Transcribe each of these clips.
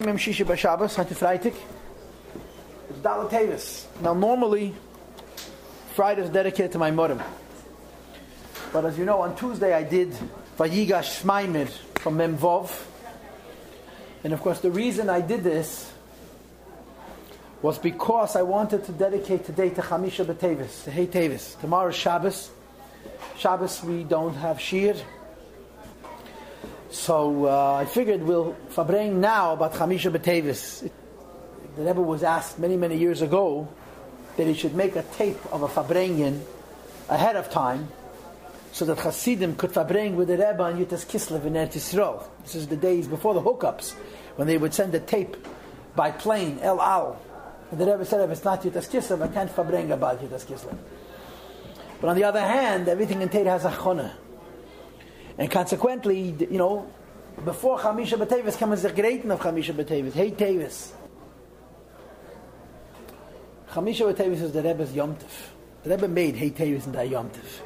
It's Teves. Now normally Friday is dedicated to my mother, but as you know, on Tuesday I did Vayigash Shmaimir from Mem Vov, and of course the reason I did this was because I wanted to dedicate today to Chamisha B'Teves, to Hey Teves. Tomorrow is Shabbos. Shabbos we don't have Shir. So I figured we'll Farbrengen now about Chamisha B'Teves. The Rebbe was asked many years ago that he should make a tape of a Farbrengen ahead of time so that Hasidim could Farbrengen with the Rebbe on Yutas Kislev in Eretz Yisrael. This is the days before the hookups, when they would send a tape by plane, El Al. And the Rebbe said, if it's not Yutas Kislev, I can't Farbrengen about Yutas Kislev. But on the other hand, everything in Torah has a chonah. And consequently, you know, before Chamisha B'Teves comes the greating of Chamisha B'Teves. Hey Teves. Chamisha B'Teves is the Rebbe's Yom Tov. The Rebbe made Hey Teves in the Yom Tov.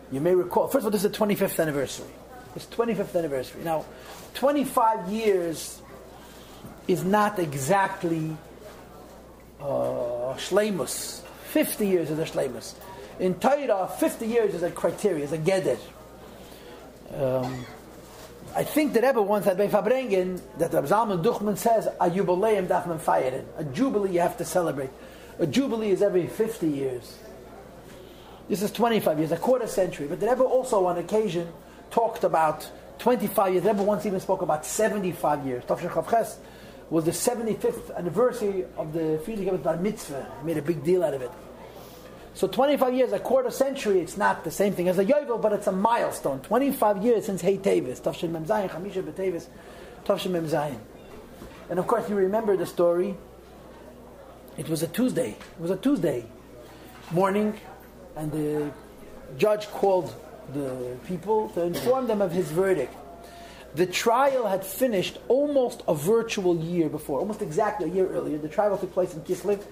You may recall, first of all, this is the 25th anniversary. It's 25th anniversary. Now, 25 years is not exactly Shleimus. 50 years is a Shleimus. In Torah, 50 years is a criteria, is a geder. I think the Rebbe once at Farbrengen that Reb Zalman Duchman says a jubileum darf man feiern. A jubilee you have to celebrate. A jubilee is every 50 years. This is 25 years, a quarter century. But the Rebbe also on occasion talked about 25 years. The Rebbe once even spoke about 75 years. Tafshin Chav Ches was the 75th anniversary of the Friedrich Bar Mitzvah. He made a big deal out of it. So 25 years, a quarter century, it's not the same thing as a Yovel, but it's a milestone. 25 years since Hey Teves, Tavshin Mem Zayin, Chamisha B'Teves, Tavshin Mem Zayin. And of course you remember the story. It was a Tuesday. It was a Tuesday morning, and the judge called the people to inform them of his verdict. The trial had finished almost a virtual year before, almost exactly a year earlier. The trial took place in Kislev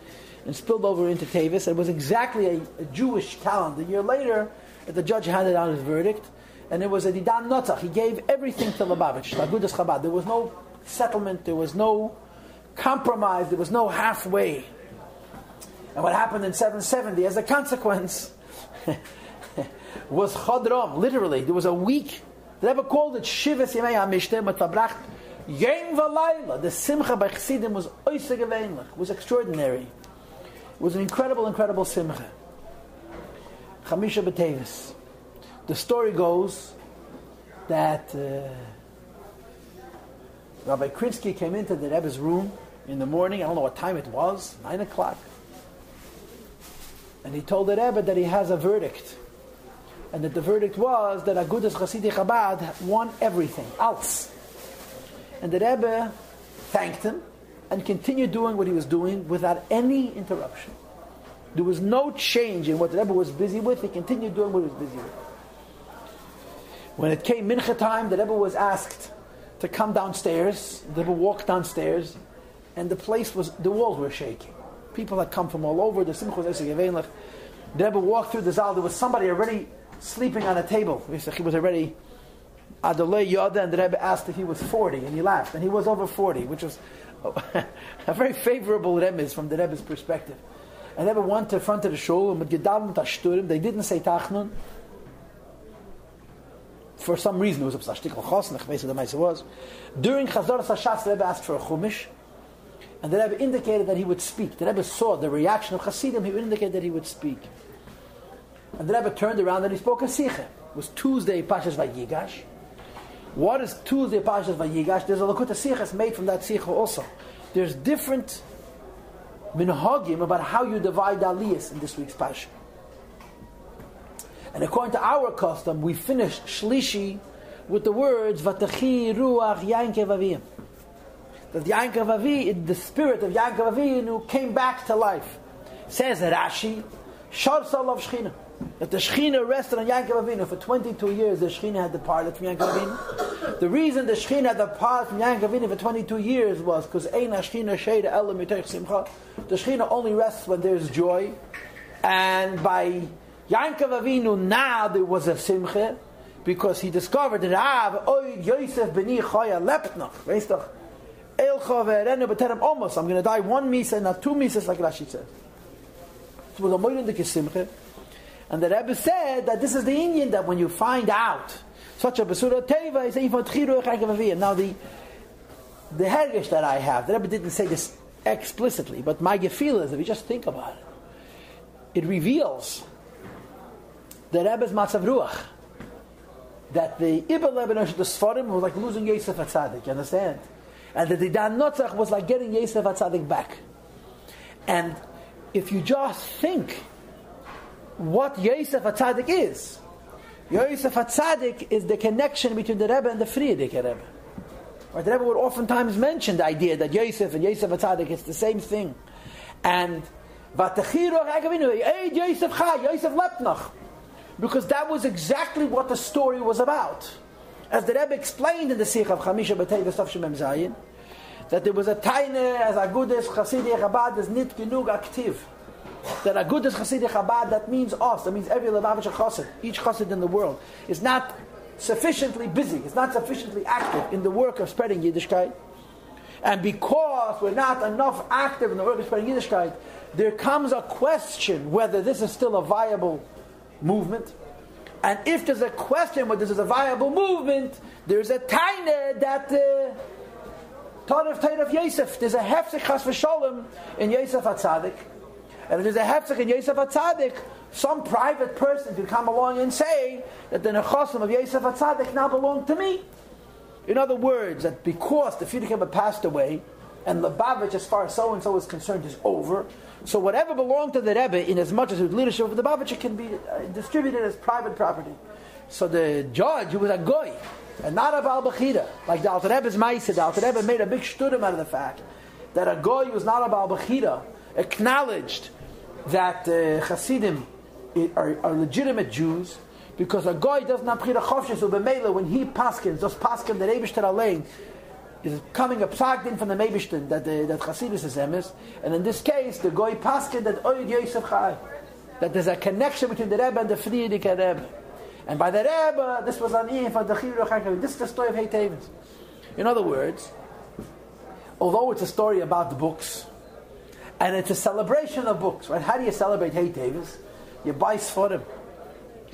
and spilled over into Teves. It was exactly a Jewish calendar. A year later, the judge handed down his verdict, and it was a Didan Notzach. He gave everything to Lubavitch, Agudas Chabad. There was no settlement, there was no compromise, there was no halfway. And what happened in 770, as a consequence, was Chodrom. Literally, there was a week. The Rebbe called it Shivas Yemei HaMishter, but Tabracht Yom V'Layla. The Simcha by Chassidim was oiseg geweinlich. It was extraordinary. It was an incredible simcha. Chamisha B'Teves. The story goes that Rabbi Krinsky came into the Rebbe's room in the morning. I don't know what time it was, 9 o'clock. And he told the Rebbe that he has a verdict. And that the verdict was that Agudas Chassidei Chabad won everything else. And the Rebbe thanked him and continued doing what he was doing without any interruption. There was no change in what the Rebbe was busy with. He continued doing what he was busy with. When it came Mincha time, the Rebbe was asked to come downstairs. The Rebbe walked downstairs, and the walls were shaking. People had come from all over. The Simcha was oiseg geweinlich. The Rebbe walked through the Zal. There was somebody already sleeping on a table. He was already Adolei Yoda, and the Rebbe asked if he was 40, and he laughed. And he was over 40, which was a very favorable remez from the Rebbe's perspective. And the Rebbe went to the front of the shul, and with Gedavim Tashturim, they didn't say Tachnun. For some reason, it was a Psashtikal Chosnach, basically the Maisa was. During Chazor Sashas, the Rebbe asked for a Chumash, and the Rebbe indicated that he would speak. The Rebbe saw the reaction of Chassidim, he indicated that he would speak. And the Rebbe turned around and he spoke a Sikha. It was Tuesday, Pashas Vayigash. What is Tuesday, Pashas Vayigash? There's a Lakuta Sichas made from that Sikha also. There's different minhagim about how you divide aliyas in this week's Pasha. And according to our custom, we finish Shlishi with the words Vatachi Ruach Yankev Avim. That Yankev Avi, the spirit of Yankev Avinu came back to life. Says Rashi, Shar Salav Shechina. That the Shechina rested on Yankev Avinu. For 22 years, the Shechina had departed from Yankev Avinu. The reason the Shechina had departed from Yankev Avinu for 22 years was because Eina Shechina Sheida Elam Yitech Simcha. The Shechina only rests when there's joy. And by Yankev Avinu, now there was a Simcha, because he discovered that Rav Oid Yosef Beni Chaya Leptnach. Weißt doch, I'm going to die one misa, not two misas, like Rashi says. So it was a moed in the Kisimche. And the Rebbe said that this is the Indian that when you find out such a Besura Teva, is even Tchiru. Now the hergish that I have, the Rebbe didn't say this explicitly, but my gefil is, if you just think about it, it reveals the Rebbe's matzav ruach, that the Ibn Lebanon, the Sfarim, was like losing Yosef HaTzadik, you understand? And that the Dan Notzach was like getting Yosef HaTzadik back. And if you just think what Yosef HaTzadik is, Yosef HaTzadik is the connection between the Rebbe and the Frierdiker Rebbe. Right? The Rebbe would oftentimes mention the idea that Yosef and Yosef HaTzadik is the same thing. And Yosef Chai, Yosef Lepnach. Because that was exactly what the story was about. As the Rebbe explained in the Sikh of Chamisha B'Teves Tavshim Mem Zayin, that there was a taine as Agudas Chassidic Chabad is nit genug aktiv. That Agudas Chassidic Chabad, that means us, that means every Lubavitcher Chassid, each Chassid in the world, is not sufficiently busy, is not sufficiently active in the work of spreading Yiddishkeit. And because we're not enough active in the work of spreading Yiddishkeit, there comes a question whether this is still a viable movement. And if there's a question whether this is a viable movement, there's a taine that Tarif Yosef, there's a hefsek chas v'sholem in Yosef HaTzadik. And if there's a hefsek in Yosef HaTzadik, some private person could come along and say that the nechosim of Yosef HaTzadik now belong to me. In other words, that because the Frierdiker Rebbe passed away, and Lubavitch, as far as so-and-so is concerned, is over, so whatever belonged to the Rebbe, in as much as his leadership of the Lubavitch, can be distributed as private property. So the judge, who was a goy, and not a Baal Bechira, like the Alter Rebbe's Maaseh, the Alter Rebbe made a big shturim out of the fact that a goy who was not a Baal Bechira acknowledged that Hasidim are legitimate Jews, because a goy doesn't have Bechira Chofshes, so B'meila, when he paskins, those paskin that Eibishter Alein, is coming a psagdin from the Meibishtin that Chasidus is emes, and in this case the goy paskin that Oyed Yosef Chai, that there's a connection between the Rebbe and the Frierdiker Rebbe, and by the Rebbe this was an for the Chiruch. This is the story of Teves. In other words, although it's a story about the books, and it's a celebration of books, right? How do you celebrate Teves? You buy Sfarim.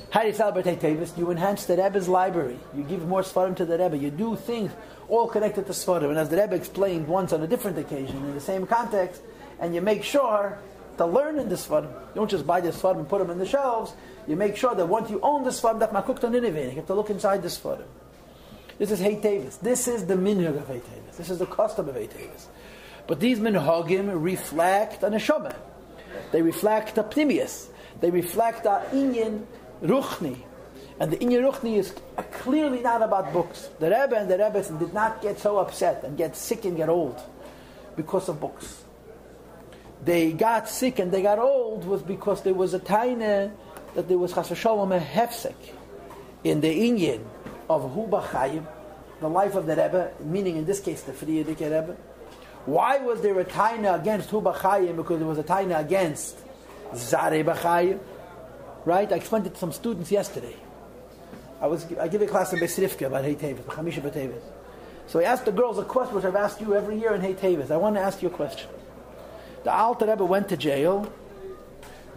How do you celebrate Teves? You enhance the Rebbe's library. You give more Sfarim to the Rebbe. You do things all connected to Sfarim. And as the Rebbe explained once on a different occasion, in the same context, and you make sure to learn in the Sfarim. You don't just buy the Sfarim and put them in the shelves. You make sure that once you own the Sfarim, that makukta nineveh, you have to look inside the Sfarim. This is Teves. This is the minhag of Teves. This is the custom of Teves. But these minhagim reflect a neshama. They reflect a pnimius. They reflect a inyan ruchni. And the inyan ruchni is clearly not about books. The Rebbe and the Rebbe did not get so upset and get sick and get old because of books. They got sick and they got old was because there was a taina that there was chas v'sholom a hefsek in the inyan of hu b'chayim, the life of the Rebbe, meaning in this case the Frierdiker Rebbe. Why was there a taina against hu b'chayim? Because there was a taina against zare b'chayim. Right? I explained it to some students yesterday. I give a class in Beis Rivka about Teves, Chamisha B'Teves. So I asked the girls a question which I've asked you every year in Teves. I want to ask you a question. The Alter Rebbe went to jail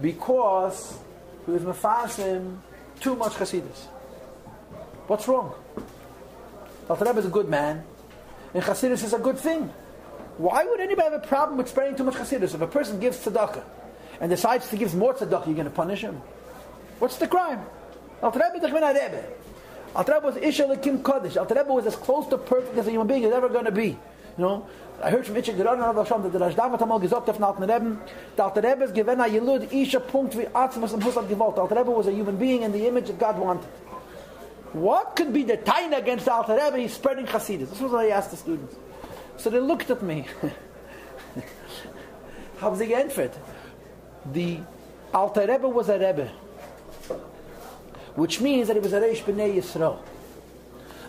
because he was mefasim too much Chasidus. What's wrong? The Alter Rebbe is a good man, and Chasidus is a good thing. Why would anybody have a problem with spreading too much Chasidus? If a person gives tzedakah and decides to give more tzedakah, you're going to punish him. What's the crime? Alter Rebbe is a Rebbe. Alter Rebbe was Isha Lekim Kodesh. Alter Rebbe was as close to perfect as a human being is ever going to be. You know, I heard from Itchik Geron and Hashem that the Rashdamat Hamal gesagt auf Alter Rebbe. The Alter Rebbe is given a Yelud Isha Punkt wie Atzmus and Husad Gewalt. Alter Rebbe was a human being in the image that God wanted. What could be the taina against the Alter Rebbe? He's spreading Chasidus. This was what I asked the students. So they looked at me. How was the answer? The Alter Rebbe was a Rebbe, which means that he was a Reish B'nai Yisrael.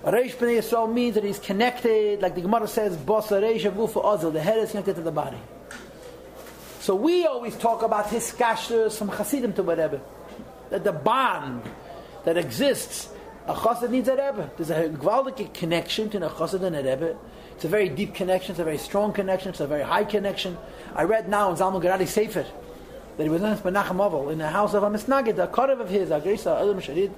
A Reish B'nai Yisrael means that he's connected, like the Gemara says, Bos Reish Agufa Ozel, the head is connected to the body. So we always talk about hiskashrus from Chasidim to a Rebbe, that the bond that exists A chassid needs a Rebbe. There's a gewaldige connection between a chassid and a Rebbe. It's a very deep connection, it's a very strong connection, it's a very high connection. I read now in Zalman Geradi Sefer that he was in Menachem Ovel, in the house of a Misnagid, a Korev of his, a Grisa, Elam Sharid,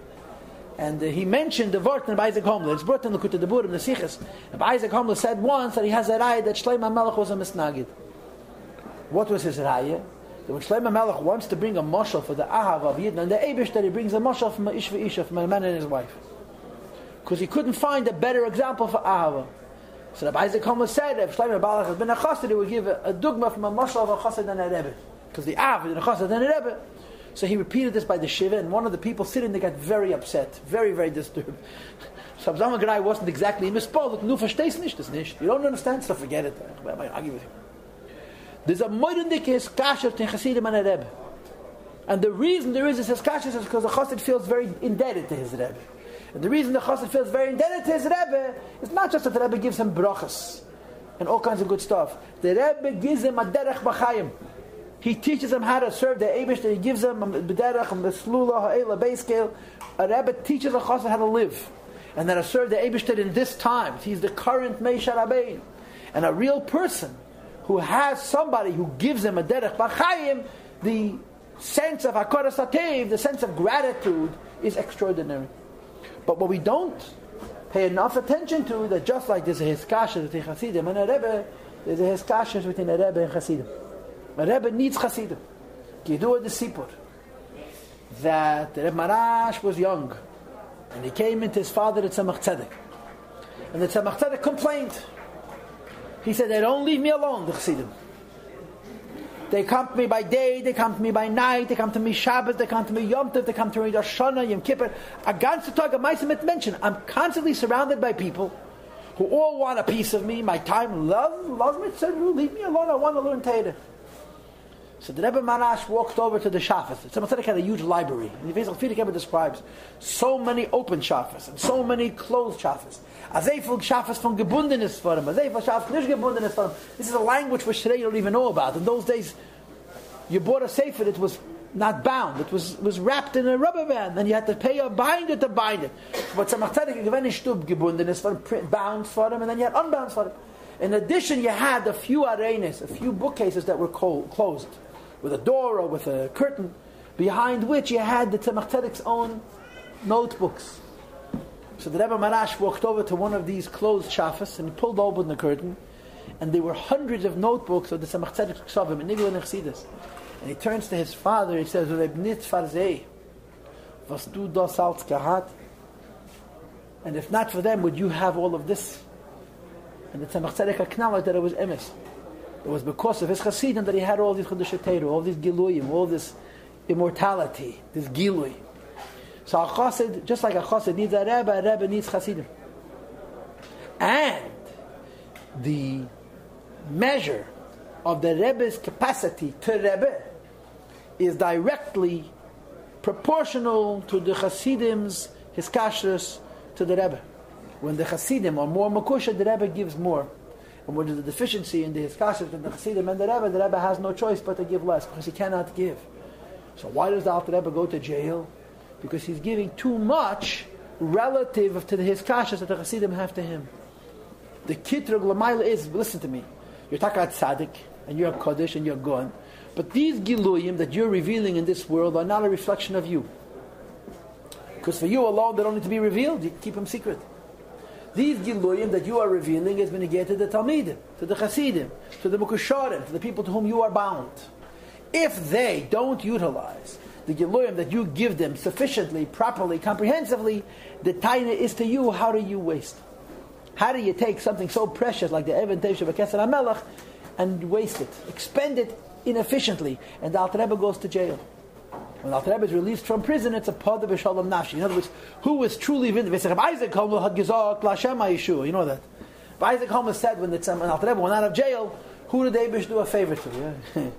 and he mentioned the word in Rabbi Isaac Homler. It's brought in the Likutei Deburim, the Sichos. Rabbi Isaac Homler said once that he has a raya that Shlomo HaMelech was a Misnagid. What was his raya? That when Shlomo HaMelech wants to bring a moshel for the Ahav of Yidna, and the Eibush that he brings a moshel from a Ish v'Isha, from a man and his wife. Because he couldn't find a better example for Ahava. So Rabbi Isaac Homler said if Shlomo HaMelech has been a chassid, he would give a dugma from a moshel of a chassid and a Rebbe. Because the Av is a chassid and a Rebbe. So he repeated this by the Shiva, and one of the people sitting there got very upset, very, very disturbed. So Zalman Geradi wasn't exactly mispol. Look, nu verstehst nicht, das nicht. You don't understand, so forget it. I might argue with you. There's a moidendike hiskasher in Chassidim and a Rebbe. And the reason there is this hiskasher is because the chassid feels very indebted to his Rebbe. And the reason the chassid feels very indebted to his Rebbe is not just that the Rebbe gives him brachas and all kinds of good stuff. The Rebbe gives him a derech b'chayim. He teaches him how to serve the Eibush, that he gives him a b'derech, a meslula, ha'ela, beiskel. A Rebbe teaches a chassid how to live and how to serve the Eibush in this time. He's the current Meisha Rabeiim. And a real person who has somebody who gives him a derech b'chayim, the sense of hakoras hatev, the sense of gratitude is extraordinary. But what we don't pay enough attention to, that just like there's a hiskasha between Chassidim and a Rebbe, there's a hiskasha between a Rebbe and Chassidim. A Rebbe needs Chassidim. Yidua the Sipur, that the Rebbe Marash was young, and he came into his father, the Tzemach Tzedek. And the Tzemach Tzedek complained. He said, they don't leave me alone, the Chassidim. They come to me by day, they come to me by night, they come to me Shabbat, they come to me Yom Tov, they come to me Rosh Hashanah, Yom Kippur. A ganze Tag of Ma'aseh mit Menschen. I'm constantly surrounded by people who all want a piece of me, my time, love me, leave me alone, I want to learn Torah. So the Rebbe Marash walked over to the Shafas. The Tzemach Tzedek had a huge library. And the Rebbe describes so many open Shafas and so many closed Shafas. Azeful Shafas from gebundenes for him. Azeful Shafas nicht gebundenes for him. This is a language which today you don't even know about. In those days, you bought a sefer, it was not bound. It was wrapped in a rubber band. And you had to pay a binder to bind it. But Tzemach Tzedek given a shtub gebundenes for him, bound for him, and then you had unbound for him. In addition, you had a few arenas, a few bookcases that were closed, with a door or with a curtain, behind which you had the Tzemach Tzedek's own notebooks. So the Rebbe Marash walked over to one of these closed shafas and he pulled open the curtain, and there were hundreds of notebooks of the Tzemach Tzedek's Ksavim in Nigla and Chassidus. And he turns to his father, he says, Reb nit farzei, was du das als gehat? And if not for them, would you have all of this? And the Tzemach Tzedek acknowledged that it was emes. It was because of his Chassidim that he had all these Chodesh Torah, all these Giluyim, all this immortality, this Gilui. So a Chassid, just like a Chassid needs a Rebbe needs Chassidim. And the measure of the Rebbe's capacity to Rebbe is directly proportional to the Chassidim's hiskashrus to the Rebbe. When the Chassidim are more makusha, the Rebbe gives more. And when there's a deficiency in the hiskashrus in the Chassidim and the Rebbe has no choice but to give less, because he cannot give. So why does the Alter Rebbe go to jail? Because he's giving too much relative to the hiskashrus that the Chassidim have to him. The kitrug l'mayla is, listen to me, you're talking about tzaddik, and you're a kodesh, and you're gone. But these giluyim that you're revealing in this world are not a reflection of you. Because for you alone, they don't need to be revealed. You keep them secret. These giluyim that you are revealing has been negated to the Talmidim, to the Chassidim, to the Mukusharim, to the people to whom you are bound. If they don't utilize the giluyim that you give them sufficiently, properly, comprehensively, the taina is to you, how do you waste? How do you take something so precious like the Even Teves V'Keser HaMelech and waste it, expend it inefficiently, and the Alter Rebbe goes to jail? When the Alter Rebbe is released from prison, it's a pod of Shalom Nafshi. In other words, who was truly vindicated? Isaac Holmer had gesagt, Lashem Yeshua. You know that. Isaac Holmer said when Alter Rebbe went out of jail, who did Eibush do a favor to? Yeah?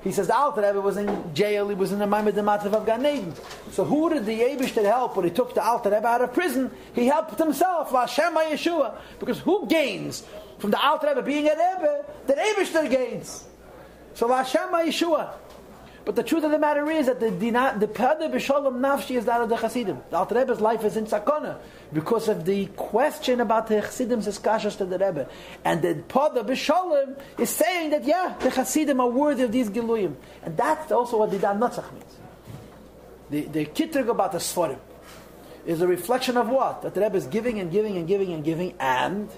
He says the Alter Rebbe was in jail, he was in the Maimed Matzav of Gan Eden. So who did the Eibush help when he took the Alter Rebbe out of prison? He helped himself, Lashem Yeshua. Because who gains from the Alter Rebbe being a Rebbe? The Eibush gains. So Lashem Yeshua. But the truth of the matter is that the Pada B'Sholem Nafshi is that of the Hasidim. The Alter Rebbe's life is in Sakona because of the question about the Chasidim's iskashas to the Rebbe. And the Pada B'Sholem is saying that, the Hasidim are worthy of these Giluyim. And that's also what the Dan Natzach means. The Kitrug about the Sforim is a reflection of what? That the Rebbe is giving and giving and giving and giving. And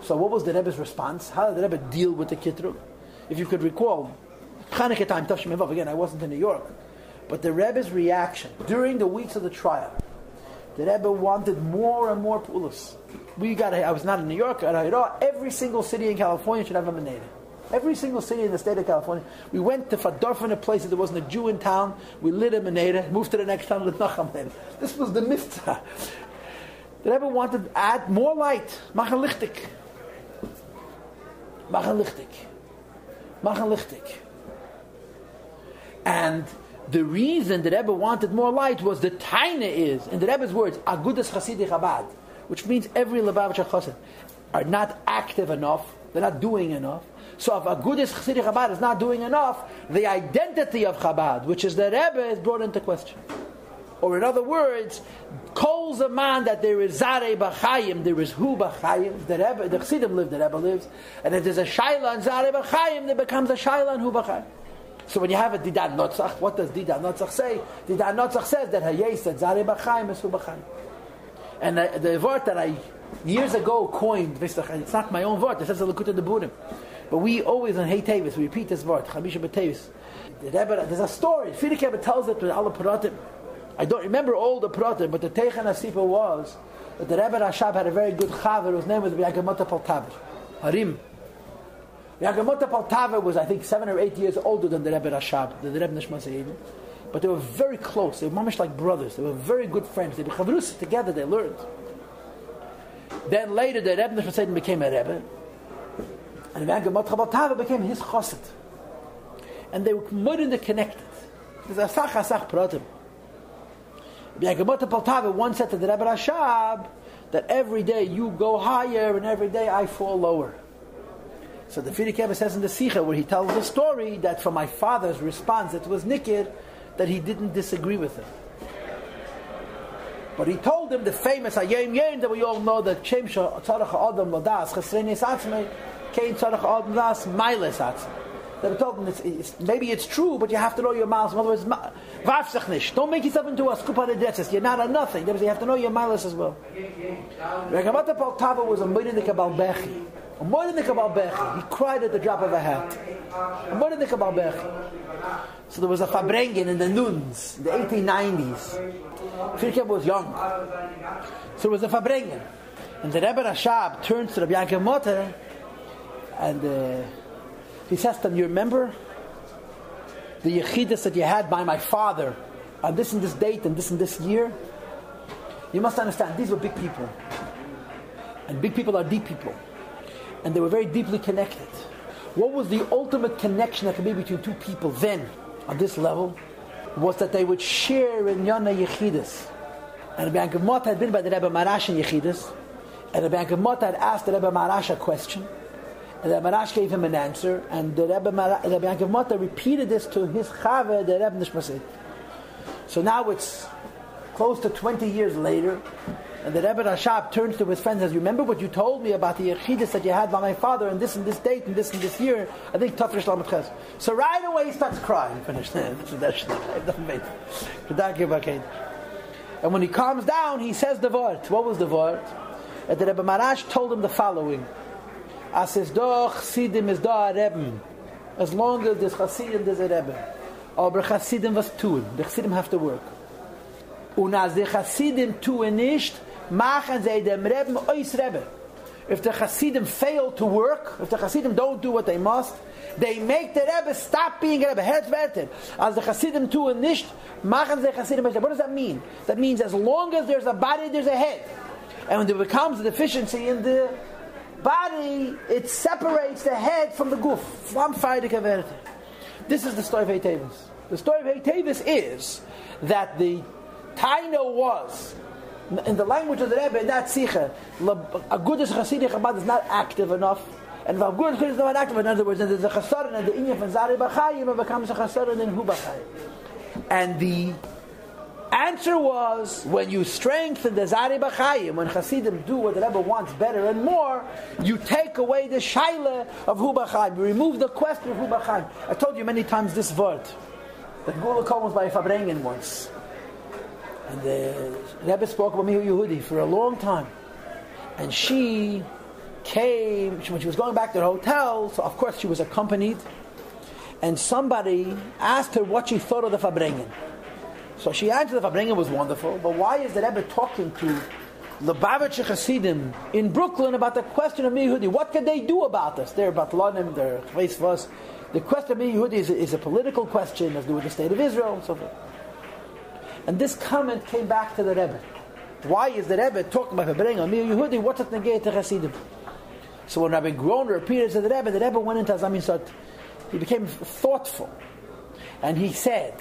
so what was the Rebbe's response? How did the Rebbe deal with the Kitrug? If you could recall, Chanukah time, Tavshim Evav, again, I wasn't in New York, but the Rebbe's reaction during the weeks of the trial, the Rebbe wanted more and more pulas. I was not in New York, every single city in California should have a meneda. Every single city in the state of California. We went to Fardorf in a place that there wasn't a Jew in town, we lit a meneda, moved to the next town, lit nacham meneda. This was the mitzvah. The Rebbe wanted to add more light, machen lichtig. Machen lichtig. Machen lichtig. And the reason the Rebbe wanted more light was the taina is, in the Rebbe's words, Agudas Chasidi Chabad, which means every Lubavitcher Chassid are not active enough, they're not doing enough. So if Agudas Chasidi Chabad is not doing enough, the identity of Chabad, which is the Rebbe, is brought into question. Or in other words, calls a man that there is Zarei B'Chayim, there is Hu B'Chayim, the Rebbe, the Chassidim live, the Rebbe lives, and if there's a Shaila and Zarei B'Chayim, there becomes a Shaila and Hu B'Chayim. So when you have a Didan Notzach, what does Didan Notzach say? Didan Notzach says that Hayes said Zarei B'Chayim is Hu B'Chayim. And the word that I years ago coined, it's not my own word, it says the Likutei Deburim. But we always on Hey Teves, we repeat this word, Chamisha B'Teves. There's a story, Frierdiker Rebbe tells it with all the Paratim. I don't remember all the Paratim, but the Teichan HaSipa was that the Rebbe Rashab had a very good chaver, whose name was Yagamota Paltaver, Harim. Yagamota Paltaver was, I think, 7 or 8 years older than the Rebbe Rashab, the Rebbe Nishmas Yidin. But they were very close. They were mamish like brothers. They were very good friends. They were chavrus together. They learned. Then later, the Rebbe Nishmas Yidin became a Rebbe, and Yagamota Paltaver became his chassid. And they were more than connected. There's a asach pratim. Yagamota Paltaver once said to the Rebbe Rashab that every day you go higher and every day I fall lower. So the Frierdiker Rebbe says in the Sikha, where he tells the story that from my father's response, it was nikir, that he didn't disagree with him. But he told him the famous Hayem Yem that we all know, that Shem Tzarech Adam Ladas Chesrenis Atzmei Kein Tzarech Adam Ladas Mailes Atzmei. They told him maybe it's true, but you have to know your miles. In other words, warf sich nicht. Don't make yourself into a skupa de. You're not a nothing. You have to know your miles as well. Yagamota Paltaver was a moedenik Baal Bechi. A moedenik Baal Bechi. He cried at the drop of a hat. A moedenik Baal Bechi. So there was a Farbrengen in the nuns in the 1890s. Frierdiker Rebbe was young. So there was a Farbrengen. And the Rebbe Rashab turns to Rabbi Yagamota and he says to him, you remember the yechidus that you had by my father on this and this date and this year? You must understand, these were big people. And big people are deep people. And they were very deeply connected. What was the ultimate connection that could be between two people then, on this level, was that they would share in Yana Yechidus. And Rabbi Yagamota had been by the Rebbe Marash in Yechidus, and Rabbi Yagamota had asked the Rebbe Marash a question, and the Rebbe Marash gave him an answer, and the Rebbe Yagamota repeated this to his chaver, the Rebbe Nishmasid. So now it's close to 20 years later, and the Rebbe Rashab turns to his friends and says, remember what you told me about the yechidus that you had by my father and this date and this year? I think Tafresh Lamed Ches. So right away he starts crying. Finished. And when he calms down, he says the word. What was the word? And the Rebbe Marash told him the following: As is doch Chassidim is da Rebbe. As long as there's Chassidim, there's a Rebbe. Aber Chassidim was tun. The Chassidim have to work. Und as the Chassidim tun nicht, machen sie dem Rebbe ois Rebbe. If the Chassidim fail to work, if the Chassidim don't do what they must, they make the Rebbe stop being a Rebbe. Herzwerter. As the Chassidim tun nicht, machen sie Chassidim ois Rebbe. What does that mean? That means as long as there's a body, there's a head. And when there becomes a deficiency in the body, it separates the head from the guf. This is the story of Teves. The story of Teves is that the Taina was, in the language of the Rebbe, in that Sikha, Agudas Chasidi Chabad is not active enough, And in other words, there's a chasaron and the inyan from Zarei B'Chaim, it becomes a chasaron in Hu B'Chaim. And the answer was, when you strengthen the Zarei B'Chaim, when Hasidim do what the Rebbe wants better and more, you take away the shaila of Hu B'Chaim. You remove the question of Hu B'Chaim. I told you many times this word that Gula Kol was by Farbrengen once. And the Rebbe spoke about Mihu Yehudi for a long time. And she came, when she was going back to the hotel, so of course she was accompanied, and somebody asked her what she thought of the Farbrengen. So she answered the Farbrengen was wonderful, but why is the Rebbe talking to Lubavitcher Hasidim in Brooklyn about the question of Mihu Yehudi? What can they do about this? They're Batlanim, they're Chveis. The question of Mihu Yehudi is a political question, has to do with the state of Israel and so forth. And this comment came back to the Rebbe. Why is the Rebbe talking about Farbrengen on Mihu Yehudi? What's it negate to Hasidim? So when Rabbi Groner appeared to the Rebbe went into Azamin Sot. He became thoughtful. And he said,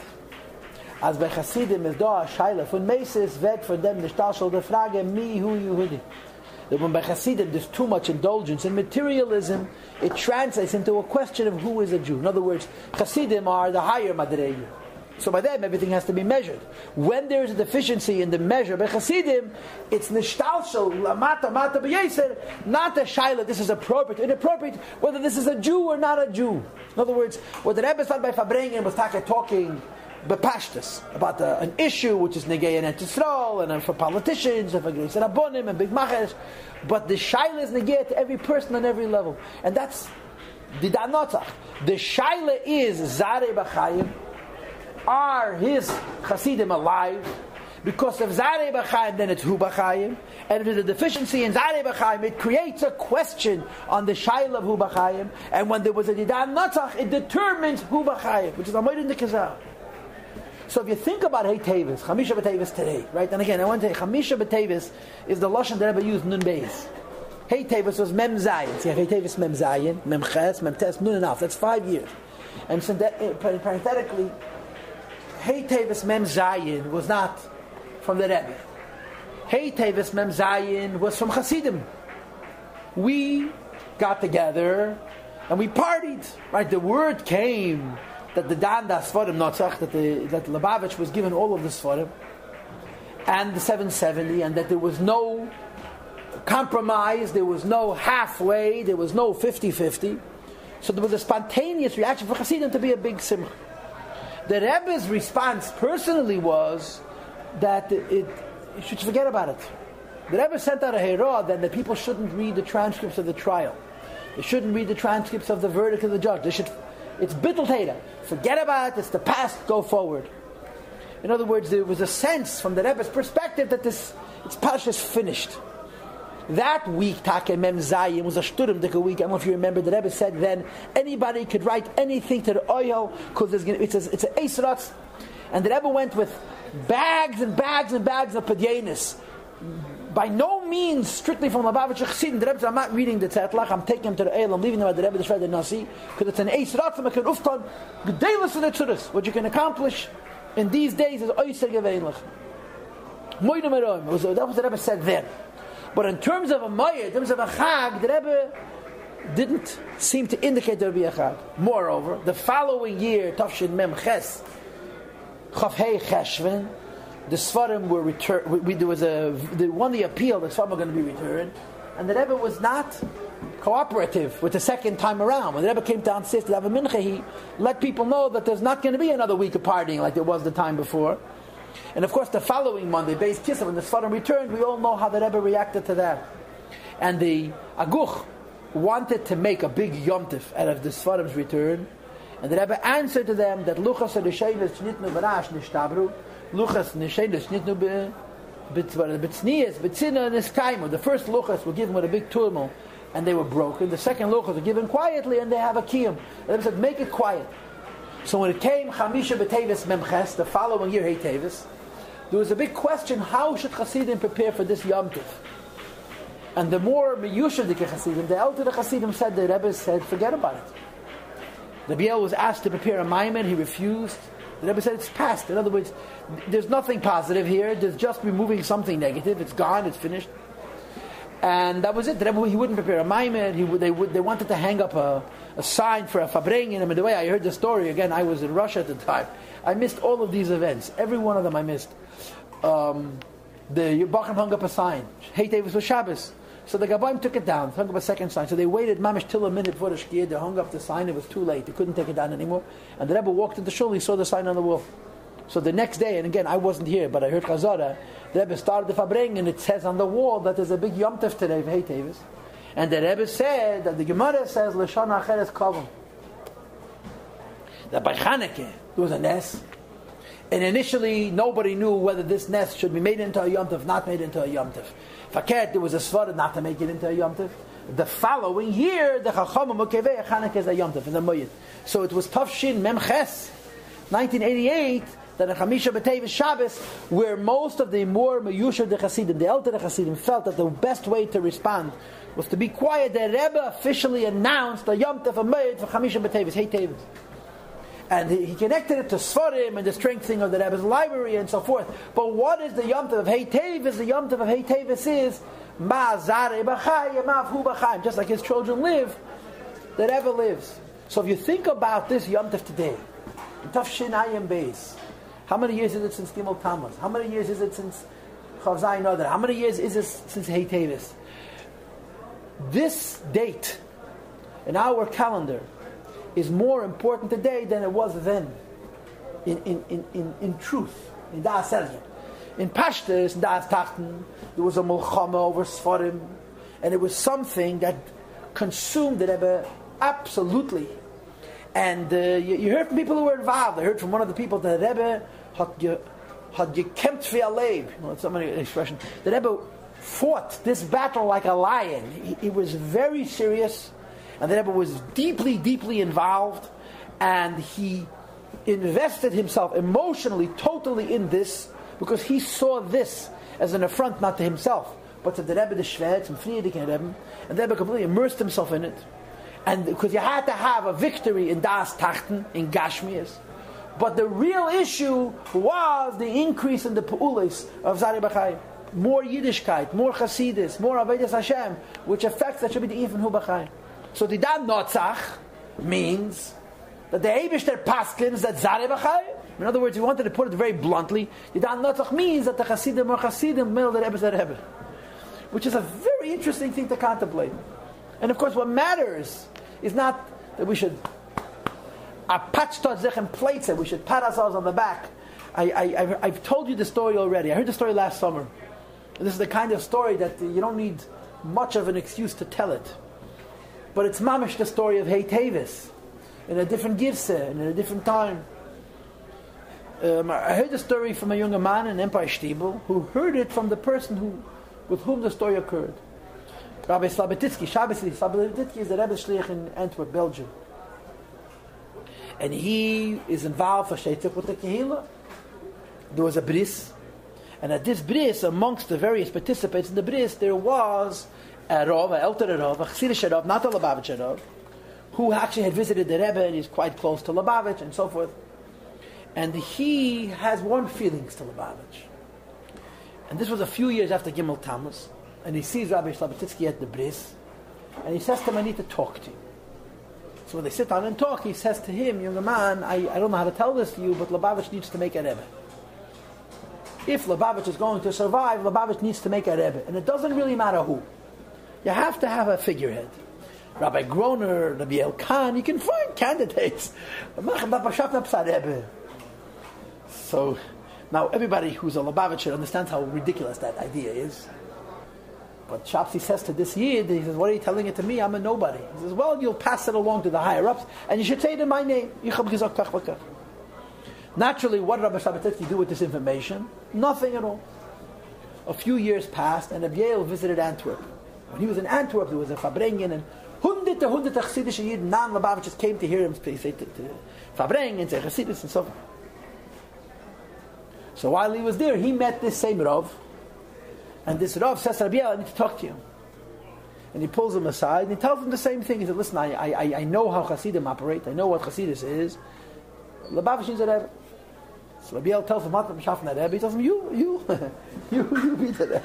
as bei Hasidim is da a shaila, von Meses wird von dem nicht darstell der Frage, Mihu Yehudi. That when by Hasidim there's too much indulgence in materialism, it translates into a question of who is a Jew. In other words, Hasidim are the higher Madreya. So by them, everything has to be measured. When there is a deficiency in the measure by Hasidim, it's nishtalshel, lamata, mata b'yeser, not a shaila, this is appropriate, inappropriate, whether this is a Jew or not a Jew. In other words, what the Rebbe started by Farbrengen was talking bepashtus about an issue which is negay and etisrol, and for politicians, and for Greis and Abonim, and big machesh, but the shaila is negay to every person on every level. And that's the danotzach. The shaila is Zarei B'Chaim. Are his Hasidim alive? Because of Zarei B'Chaim, then it's Hu B'Chaim. And if there's a deficiency in Zarei B'Chaim, it creates a question on the Shaila of Hu B'Chaim. And when there was a Didan Natzach, it determines Hu B'Chaim, which is Amoyd in the Kazah. So if you think about Hey Teves, Chamisha B'Teves today, right? And again, I want to say Chamisha B'Teves is the Lashon that Rebbe used Nun Beis. Hey Teves was Mem Zayin. See, Hey Teves Mem Zayin, Mem Ches, Mem Tes, Nun Enough. That's 5 years. And so that, parenthetically, Hey Teves Mem Zayin was not from the Rebbe. Hey Teves Mem Zayin was from Hasidim. We got together and we partied. Right? The word came that the Dan das Sforim Notzach, that Lubavitch was given all of the Sforim and the 770, and that there was no compromise, there was no halfway, there was no 50-50. So there was a spontaneous reaction for Hasidim to be a big simcha. The Rebbe's response personally was that you should forget about it. The Rebbe sent out a herah that the people shouldn't read the transcripts of the trial. They shouldn't read the transcripts of the verdict of the judge. It's bittul teda. Forget about it. It's the past. Go forward. In other words, there was a sense from the Rebbe's perspective that it's parasha is finished. That week, Take Mem Zayim, was a Shturim Dika week. I don't know if you remember, the Rebbe said then, anybody could write anything to the oil, because it's an Eis Ratz. And the Rebbe went with bags and bags and bags of Padyanis. By no means strictly from Lubavitcher Chassidim. The Rebbe said, I'm not reading the Tzetlach, I'm taking them to the Eil, I'm leaving them at the Rebbe, the Shred, the Nasi, because it's an Eis Ratz, and I can uftan, Gedelis in the Tzuris. What you can accomplish in these days is Oyser Geveinlich. Moidem Eroim. That was what the Rebbe said then. But in terms of a Mayah, in terms of a Chag, the Rebbe didn't seem to indicate there would be a Chag. Moreover, the following year, Tafshin Mem Ches, Chav Hei Cheshvan, the Sfarim were returned. They won the appeal, the Sfarim were going to be returned, and the Rebbe was not cooperative with the second time around. When the Rebbe came downstairs to have a mincha, he let people know that there's not going to be another week of partying like there was the time before. And of course, the following Monday, Beis Kislev, when the Sfarim returned, we all know how the Rebbe reacted to that. And the Aguch wanted to make a big yomtiv out of the Sfarim's return, and the Rebbe answered to them that Luchas Rishenis Shnitnu Barash Nishtabru, Luchas Rishenis Shnitnu B'tznias B'tzina Niskaimu. The first Luchas were given with a big turmoil, and they were broken. The second Luchas were given quietly, and they have a kiyum. The Rebbe said, make it quiet. So when it came Chamisha B'Teves Memches, the following year, Hey Teves, there was a big question: how should Hasidim prepare for this Yom Tov? And the more Meyushadik Hasidim, the elder the Hasidim said, the Rebbe said, forget about it. The Biel was asked to prepare a Maimon, he refused. The Rebbe said, it's past. In other words, there's nothing positive here, there's just removing something negative, it's gone, it's finished. And that was it. The Rebbe, he wouldn't prepare a maimer. They wanted to hang up a sign for a Farbrengen. I mean, the way I heard the story, again, I was in Russia at the time. I missed all of these events. Every one of them I missed. The Bacham hung up a sign. Hey, Teves was Shabbos. So the Rabeiim took it down, hung up a second sign. So they waited mamish till a minute for the shkir. They hung up the sign. It was too late. They couldn't take it down anymore. And the Rebbe walked into shul. He saw the sign on the wall. So the next day, and again, I wasn't here, but I heard Chazara, the Rebbe started the Farbrengen, and it says on the wall that there's a big Yom Tov today for Hey Teves. And the Rebbe said that the Gemara says L'shana Acheres Kavum. That by Chanukah there was a nest, and initially nobody knew whether this nest should be made into a Yom Tov, not made into a Yom Tov. Fakert, there was a svara not to make it into a Yom Tov. The following year, the Chachamim Ukevei Chanukah is a Yom Tov, is a Moyed. So it was Tavshin Memches, 1988. That in Chamisha B'Teves Shabbos, where most of the more Meyusha the Hasidim, the elder Hasidim, felt that the best way to respond was to be quiet. The Rebbe officially announced the Yom Tov Amayid for Chamisha B'Teves, Hey Teves. And he connected it to Sfarim and the strengthening of the Rebbe's library and so forth. But what is the Yom Tov of Hey Teves? The Yom Tov of Hey Teves is Ma Zarei B'Chayim, Ma Avhu B'Chayim. Just like his children live, the Rebbe lives. So if you think about this Yom Tov today, in Tafshin Ayim Beis, how many years is it since Gimel Tammuz? How many years is it since Chav Zayin Adar? How many years is it since Hey Teves? This date in our calendar is more important today than it was then. In truth, in Das Elyon. In Pashtus, in Das Tachten, there was a Mulchama over Sfarim, and it was something that consumed the Rebbe absolutely. And you heard from people who were involved. I heard from one of the people that the Rebbe had gekämpft für ihr Leben. That's so many expression. The Rebbe fought this battle like a lion. He was very serious, and the Rebbe was deeply, deeply involved, and he invested himself emotionally, totally in this, because he saw this as an affront not to himself, but to the Rebbe, the Shved, and Friedrich and Rebbe, and the Rebbe completely immersed himself in it. And because you had to have a victory in Das Tachten, in Gashmias. But the real issue was the increase in the Pa'ulis of Zarei B'Chayim. More Yiddishkeit, more Chasidis, more Avodas Hashem, which affects that should be the Even Hu B'Chayim. So the Dan Notzach means that the Eibishter Paskins that Zarei B'Chayim. In other words, he wanted to put it very bluntly, the Dan Notzach means that the Chasidim are Chasidim, middle the Rebbe is the Rebbe. Which is a very interesting thing to contemplate. And of course what matters is not that we should plates we should pat ourselves on the back. I've told you the story already. I heard the story last summer. This is the kind of story that you don't need much of an excuse to tell it. But it's mamish the story of Hey Teves in a different girsa and in a different time. I heard the story from a younger man in Empire Stiebel who heard it from the person with whom the story occurred. Rabbi Slabetitsky, Shabbos Slabetitsky is the Rebbe Shliach in Antwerp, Belgium. And he is involved for Sheitzak with the Kehillah. There was a bris. And at this bris, amongst the various participants in the bris, there was a Rav, an elder Rav, a Chassidish Rav, not a Lubavitcher Rav, who actually had visited the Rebbe and is quite close to Lubavitch and so forth. And he has warm feelings to Lubavitch. And this was a few years after Gimel Tammuz. And he sees Rabbi Slabetitsky at the bris, and he says to him, I need to talk to you. So when they sit down and talk, he says to him, younger man, I don't know how to tell this to you, but Lubavitch needs to make a Rebbe. If Lubavitch is going to survive, Lubavitch needs to make a Rebbe. And it doesn't really matter who. You have to have a figurehead. Rabbi Groner, Rabbi Elkan, you can find candidates. So now everybody who's a Lubavitcher understands how ridiculous that idea is. But Shapsi says to this Yid, he says, what are you telling it to me? I'm a nobody. He says, well, you'll pass it along to the higher-ups, and you should say it in my name. Naturally, what did Rabbi Slabetitsky do with this information? Nothing at all. A few years passed, and Rabbi visited Antwerp. When he was in Antwerp, there was a Farbrengen, and hundred Chassidische Yid, non-Lubavitchers came to hear him say to Farbrengen, say Chassidus, and so forth. So while he was there, he met this same Rav, and this Rav says, Rabbi, I need to talk to you. And he pulls him aside, and he tells him the same thing. He said, listen, I know how Chassidim operate. I know what Chassidus is. Lubavitch is a Rebbe. So Rabbi tells him, what Rebbe? He tells him, you be the Rebbe.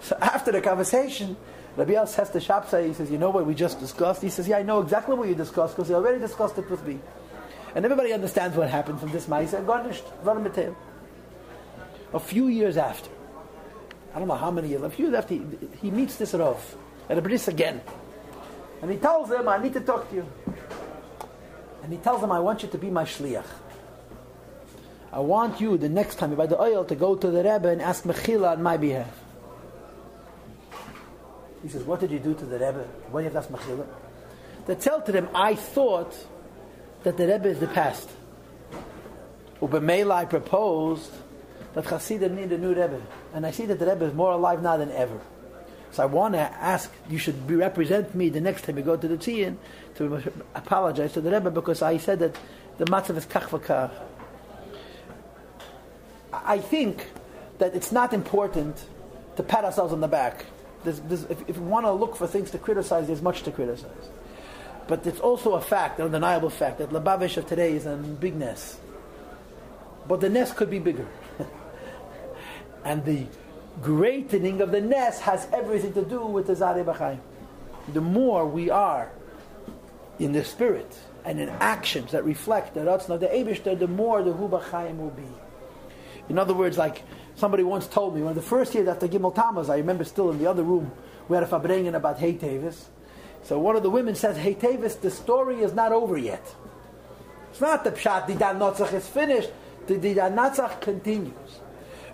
So after the conversation, Rabbi says to Shabsai, he says, you know what we just discussed? He says, yeah, I know exactly what you discussed because he already discussed it with me. And everybody understands what happened from this Ma'aseh. A few years after, I don't know how many years, a few years after, he meets this Rav at a bris again. And he tells him, I need to talk to you. And he tells him, I want you to be my shliach. I want you, the next time you buy the oil, to go to the Rebbe and ask mechila on my behalf. He says, what did you do to the Rebbe? Why do you have to ask mechila? They tell to them, I thought that the Rebbe is the past. Ubemela, I proposed that Hasidim need a new Rebbe. And I see that the Rebbe is more alive now than ever. So I want to ask, you should represent me the next time you go to the Tzion to apologize to the Rebbe because I said that the matzav is kach v'kach. I think that it's not important to pat ourselves on the back. If you want to look for things to criticize, there's much to criticize. But it's also a fact, an undeniable fact, that Lubavitch of today is a big nest. But the nest could be bigger. And the greatening of the nest has everything to do with the Zarei B'chaim. The more we are in the spirit and in actions that reflect the Ratzon of the Eibishter, the more the Hu B'chaim will be. In other words, like somebody once told me, one of the first years after Gimel Tammuz, I remember still in the other room, we had a Farbrengen about Hey Teves. So one of the women says, Hey Teves, the story is not over yet. It's not the Pshat, Didan Notzach is finished. The Didan Notzach continues.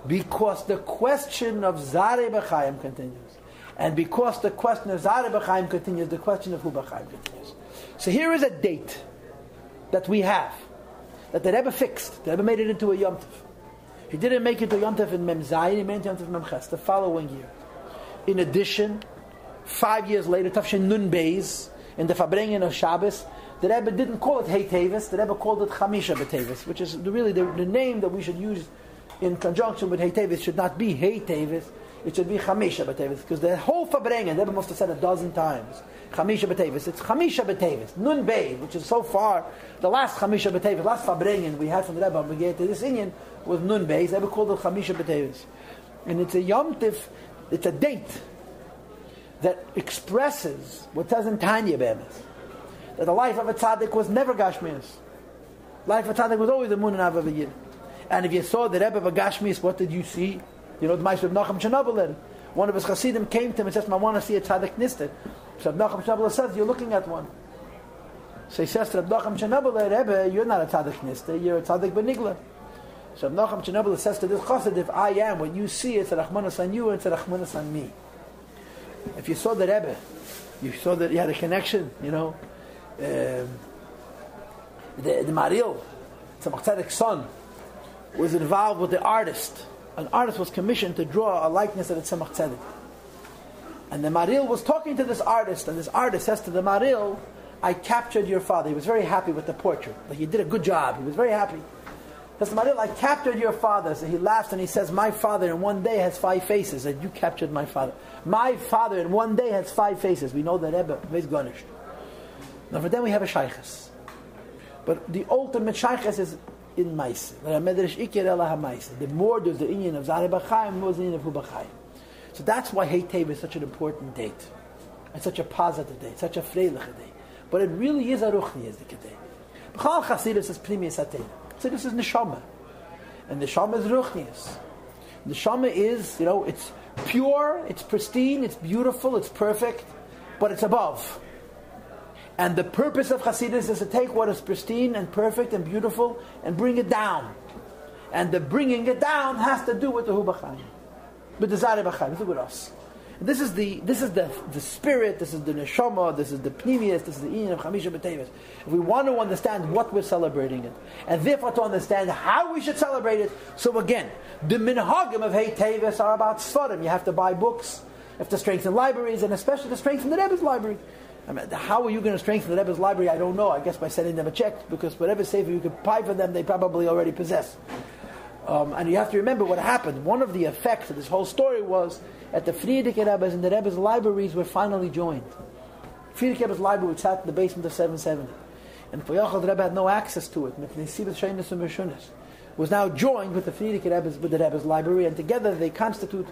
Because the question of Zarei B'chaim continues. And because the question of Zarei B'chaim continues, the question of Hu B'chaim continues. So here is a date that we have, that the Rebbe fixed. The Rebbe made it into a Yom Tov. He didn't make it to Yom Tov in Mem Zayin, he made it to Yom Tov in Mem Ches, the following year. In addition, 5 years later, Tafshin Nun Beis, in the Farbrengen of Shabbos, the Rebbe didn't call it Hey Teves, the Rebbe called it Chamisha B'Teves, which is really the name that we should use in conjunction with Hey Teves. Should not be Hey Teves, it should be Chamisha B'Teves, because the whole Farbrengen, the Rebbe must have said 12 times, Chamisha B'Teves. It's Chamisha B'Teves, Nun Beis, which is so far the last Chamisha B'Teves, last Farbrengen we had from the Rebbe, we get to this Inyan, was Nun Beis. The Rebbe called it Chamisha B'Teves. And it's a Yom Tov, it's a date that expresses what says in Tanya Be'emes, that the life of a tzaddik was never Gashmias. Life of a tzaddik was always the Mun and Av of a Yid. And if you saw the Rebbe of a Gashmias, what did you see? You know, the Meister of Nachum Chernobyl, one of his Hasidim came to him and says, I want to see a tzaddik nisted. So Nachum Chernobyl says, you're looking at one. So he says to Nachum Chernobyl, Rebbe, you're not a tzaddik nisted, you're a tzaddik benigla. So Nachum Chernobyl says to this chassid, if I am what you see, it's a rachmanas on you, it's a rachmanas on me. If you saw the Rebbe, you saw that he had a connection, you know. The Maril, Tzemach Tzedek's son, was involved with the artist. An artist was commissioned to draw a likeness of the Tzemach Tzedek. And the Maril was talking to this artist, and this artist says to the Maril, I captured your father. He was very happy with the portrait. Like, he did a good job. He was very happy. Says to Maril, I captured your father. So he laughs and he says, my father in one day has 5 faces, and you captured my father. My father in one day has 5 faces. We know that Rebbe is garnished. Now for them we have a shaykhs. But the ultimate shaykhs is in Maise. The more there's the inyan of Zarei B'chaim, the more there's the inyan of Hu B'chaim. So that's why Hey Teves is such an important date. It's such a positive day, such a freiliche day. But it really is a ruchni day. B'chal Chasidus is Pnimiyas Hatena. So this is Neshama. And Neshama is ruchnius. Neshama is, you know, it's pure, it's pristine, it's beautiful, it's perfect, but it's above. And the purpose of Hasidus is to take what is pristine and perfect and beautiful and bring it down. And the bringing it down has to do with the Hu B'chaim, with the Zarei B'chaim, with us. And this is the spirit, this is the neshama, this is the pnimius, this is the inyan of Chamisha B'Teves. If we want to understand what we're celebrating it, and therefore to understand how we should celebrate it, so again, the minhagim of Hey Teves are about Sfarim. You have to buy books, you have to strengthen libraries, and especially to strengthen the Rebbe's library. I mean, how are you going to strengthen the Rebbe's library? I don't know. I guess by sending them a check, because whatever sefer you could buy for them, they probably already possess. And you have to remember what happened. One of the effects of this whole story was that the Frierdiker Rebbe's and the Rebbe's libraries were finally joined. Frierdiker Rebbe's library, which sat in the basement of 770, and for Yochel the Rebbe had no access to it, was now joined with the Frierdiker Rebbe's, with the Rebbe's library, and together they constitute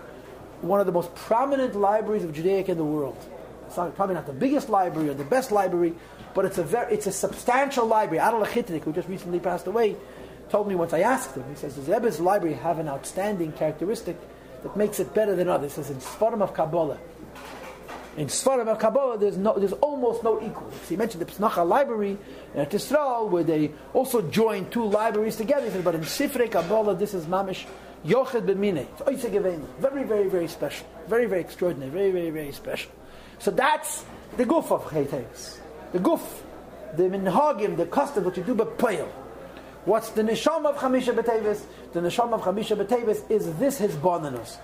one of the most prominent libraries of Judaic in the world. It's probably not the biggest library or the best library, but it's a substantial library. Adol Achitnik, who just recently passed away, told me once I asked him, he says, does Rebbe's library have an outstanding characteristic that makes it better than others? He says, in Sfarim of Kabbalah. In Sfarim of Kabbalah, there's almost no equal. So he mentioned the Psnacha library in Yisrael, where they also joined two libraries together. He said, but in Sifrei Kabbalah, this is Mamish Yochid B'minei. It's Oisei Gevein. Very, very, very special. Very, very extraordinary. Very, very, very special. So that's the guf of Teves. The guf, the minhagim, the custom, what you do b'poel. What's the neshama of Chamisha B'Teves? The neshama of Chamisha B'Teves is this his bonanus.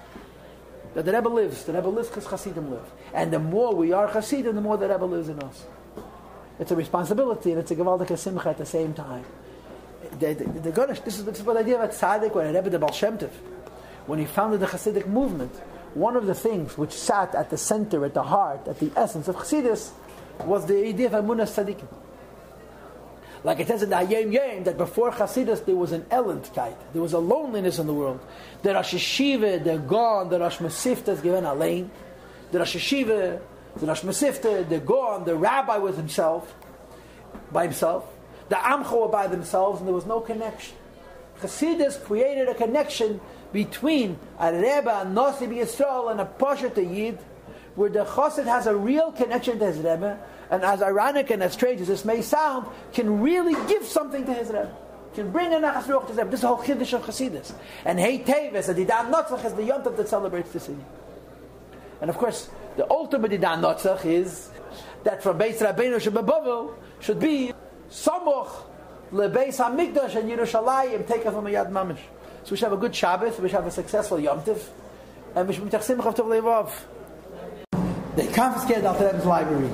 That the Rebbe lives. The Rebbe lives because Hasidim live. And the more we are Hasidim, the more the Rebbe lives in us. It's a responsibility and it's a gewaldige simcha at the same time. The Godesh, this is what the idea of Tzaddik, when Rebbe the Baal Shem Tov, when he founded the Hasidic movement, one of the things which sat at the center, at the heart, at the essence of Chassidus was the idea of Emunas Tzaddikim. Like it says in the Hayom Yom that before Chassidus there was an Elendkeit, there was a loneliness in the world. The Rosh Yeshiva, they're gone, the Rosh Mesifta is given allein. The Rosh Yeshiva, the Rosh Mesifta, they're gone, the Rabbi was by himself. The Amcho were by themselves, and there was no connection. Chassidus created a connection between a Rebbe, a Nasi B'Yisrael, and a Poshet Yid, where the Chassid has a real connection to his Rebbe, and as ironic and as strange as this may sound, can really give something to his Rebbe. Can bring a Nachas Ruach to his Rebbe. This is the whole Chiddush of Chassidus. And Hey Teves, the Didan Notzach, is the Yom Tov that celebrates this year. And of course, the ultimate Didan Notzach is that from Beis Rabbeinu Shebebavel should be Samoch LeBeis HaMikdash and Yerushalayim take from a Yad Mamish. So we should have a good Shabbos, we should have a successful Yom Tov, and we should be Tachsim Chav Tov Levav. They confiscated Alter Rebbe's library.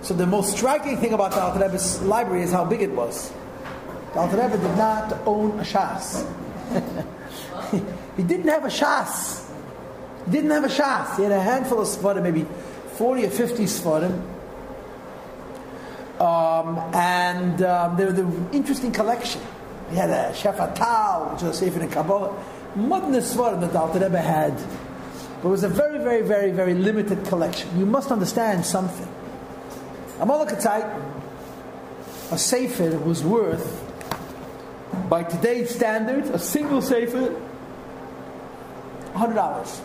So the most striking thing about the Alter Rebbe's library is how big it was. The Alter Rebbe did not own a Shas. He didn't have a Shas. He didn't have a Shas. He had a handful of Sfarim, maybe 40 or 50 Sfarim. And they were the interesting collection. He had a Shefatal, which was a Sefer in Kabbalah. Modern Sfarim that the Alter Rebbe had. But it was a very, very, very, very limited collection. You must understand something. Amalekite, a Sefer was worth, by today's standards, a single Sefer, $100.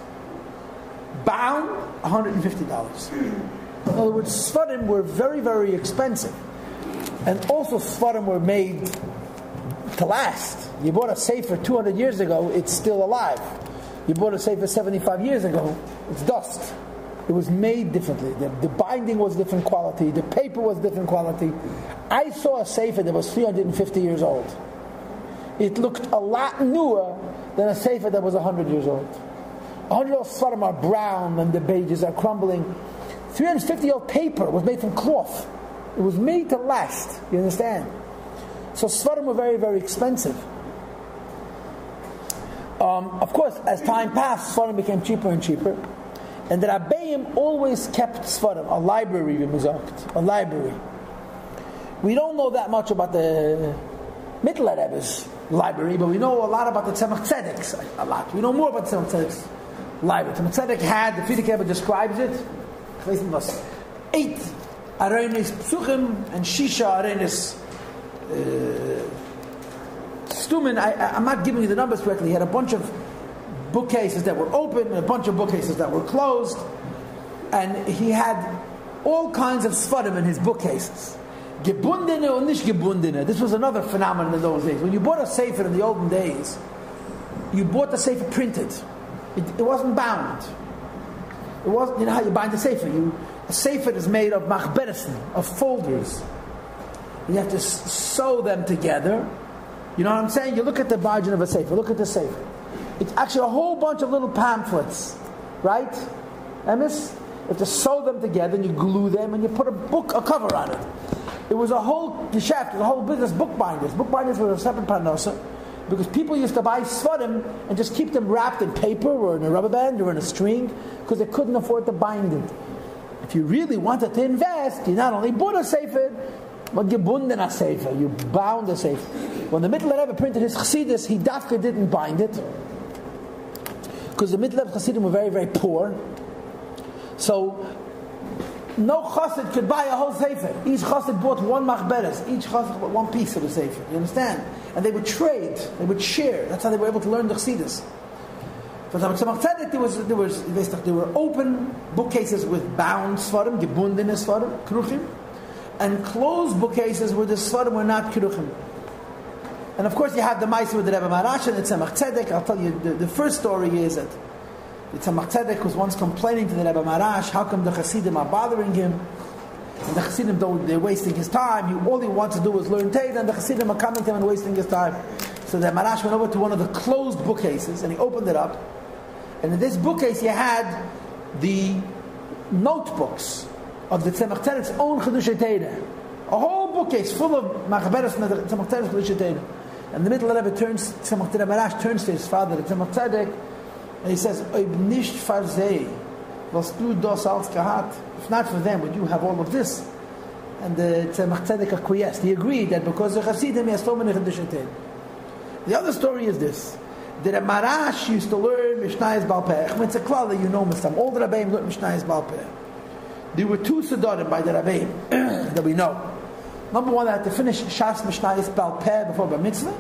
Bound, $150. In other words, Sfarim were very, very expensive. And also Sfarim were made to last. You bought a Sefer 200 years ago, it's still alive. You bought a Sefer 75 years ago, it's dust. It was made differently. The binding was different quality. The paper was different quality. I saw a Sefer that was 350 years old. It looked a lot newer than a Sefer that was 100 years old. 100-year-old Sfarim are brown and the pages are crumbling. 350-year-old paper was made from cloth. It was made to last. You understand? So Sfarim were very, very expensive. Of course, as time passed, Sfarim became cheaper and cheaper. And the Rabeiim always kept Sfarim, a library, a library. We don't know that much about the Mittler Rebbe's library, but we know a lot about the Tzemach Tzedek's. A lot. We know more about the Tzemach Tzedek's library. Tzemach Tzedek had, the Frierdiker Rebbe describes it, 8 Arenes Psuchim and Shisha Arenes Stumen. I'm not giving you the numbers correctly. He had a bunch of bookcases that were open and a bunch of bookcases that were closed, and he had all kinds of Sfarim in his bookcases. Gebundene or nicht gebundene. This was another phenomenon in those days. When you bought a Sefer in the olden days, you bought the Sefer printed. It wasn't bound. It wasn't, you know how you bind a Sefer. A Sefer is made of machberesen, of folders. You have to sew them together. You know what I'm saying? You look at the margin of a Sefer. Look at the Sefer. It's actually a whole bunch of little pamphlets, right? Emes? You have to sew them together and you glue them and you put a cover on it. It was a whole geschäft, a whole business, bookbinders. Bookbinders were a separate parnasa because people used to buy Sfarim and just keep them wrapped in paper or in a rubber band or in a string because they couldn't afford to bind it. If you really wanted to invest, you not only bought a Sefer, but gebunden a Sefer. You bound a Sefer. When the Mittler Rebbe printed his Chassidus, he dafka didn't bind it. because the Middle Hasidim were very, very poor. So no chassid could buy a whole sefer. Each chassid bought one machberes. Each chassid bought one piece of the sefer. You understand? And they would trade. They would share. That's how they were able to learn the chassidus. For the Tzemach Tzedek, there were open bookcases with bound svarim, gebundene svarim, kruchim, and closed bookcases where the svarim were not kruchim. And of course, you have the Maisa with the Rebbe Marash and the Tzemach Tzedek. I'll tell you, the first story is that the Tzemach Tzedek was once complaining to the Rebbe Marash, how come the Chassidim are bothering him? And the Chassidim, they're wasting his time. All he wants to do is learn Teves, and the Chassidim are coming to him and wasting his time. So the Marash went over to one of the closed bookcases, and he opened it up. And in this bookcase, you had the notebooks of the Tzemach Tzedek's own Chiddushei Teves. A whole bookcase full of Machberes from the Tzemach Tzedek's Chiddushei Teves. And the middle Rebbe Tzemach Tzedek turns to his father, the Tzemach Tzedek, and he says, "Oib nicht farzei, was du das als gehat? If not for them, would you have all of this?" And the Tzemach Tzedek acquiesced. He agreed that because the Hasidim has so many Chiddushei Teves. The other story is this: that a Marash used to learn Mishnayos Baal Peh. It's a klal that you know, Mr. All the Rabeiim learned Mishnayos Baal Peh. There were two Sedorim by the Rabeiim that we know. Number one, they had to finish Shas Mishnayos Baal Peh before Bar Mitzvah.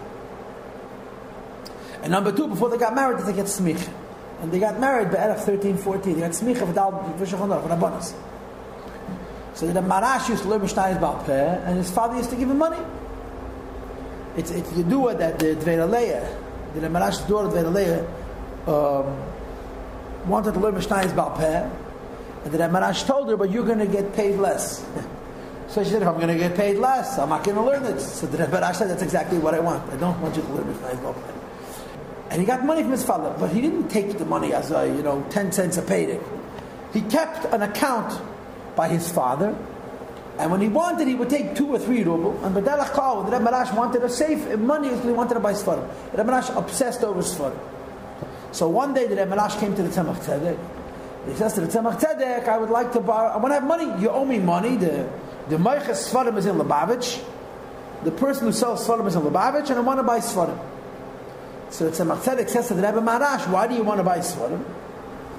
And number two, before they got married, they get Smicha. And they got married by Erech 13, 14. They got Smicha for Rabbanos. So the Marash used to learn Mishnayos Baal Peh, and his father used to give him money. It's the dua that the Dveir Aleya, the Marash's daughter Dveir Aleya, wanted to learn Mishnayos Baal Peh, and the Marash told her, but you're going to get paid less. So she said, if I'm going to get paid less, I'm not going to learn it. So the Marash said, that's exactly what I want. I don't want you to learn Mishnayos Baal Peh. And he got money from his father, but he didn't take the money as 10 cents a payday. He kept an account by his father, and when he wanted, he would take 2 or 3 ruble. And B'derech Kol, the Rebbe Marash wanted to save money, he wanted to buy Sfarim. The Rebbe Marash obsessed over Sfarim. So one day the Rebbe Marash came to the Tzemach Tzedek. He says to the Tzemach Tzedek, I would like to borrow, I want to have money. You owe me money. The Meiches Sfarim is in Lubavitch. The person who sells Sfarim is in Lubavitch, and I want to buy Sfarim. So the Tzemach Tzedek says to the Rebbe Marash, why do you want to buy Sfarim?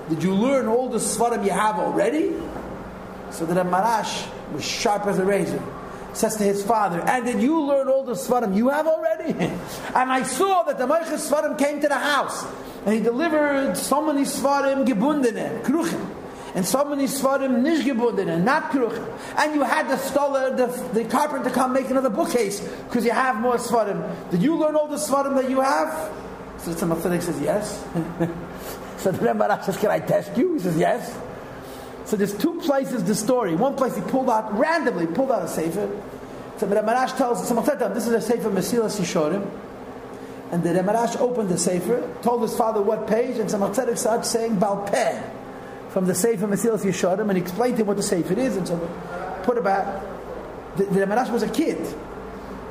Did you learn all the Sfarim you have already? So the Rebbe Marash was sharp as a razor. Says to his father, and did you learn all the Sfarim you have already? And I saw that the Meiches Sfarim came to the house, and he delivered so many Sfarim gebundene, kruchim, and so many Sfarim nish gebundene, not kruchim. And you had the stoller, the carpenter come make another bookcase, because you have more Sfarim. Did you learn all the Sfarim that you have? So the Tzemach Tzedek says, yes. So the Rebbe Marash says, can I test you? He says, yes. So there's 2 places the story. One place he randomly pulled out a sefer. So the Rebbe Marash tells Tzemach Tzedek, this is a sefer Mesilas Yesharim. And the Rebbe Marash opened the sefer, told his father what page, and Tzemach Tzedek started saying Baal Peh from the sefer Mesilas Yesharim, and he explained to him what the sefer is, and so put it back. The Rebbe Marash was a kid.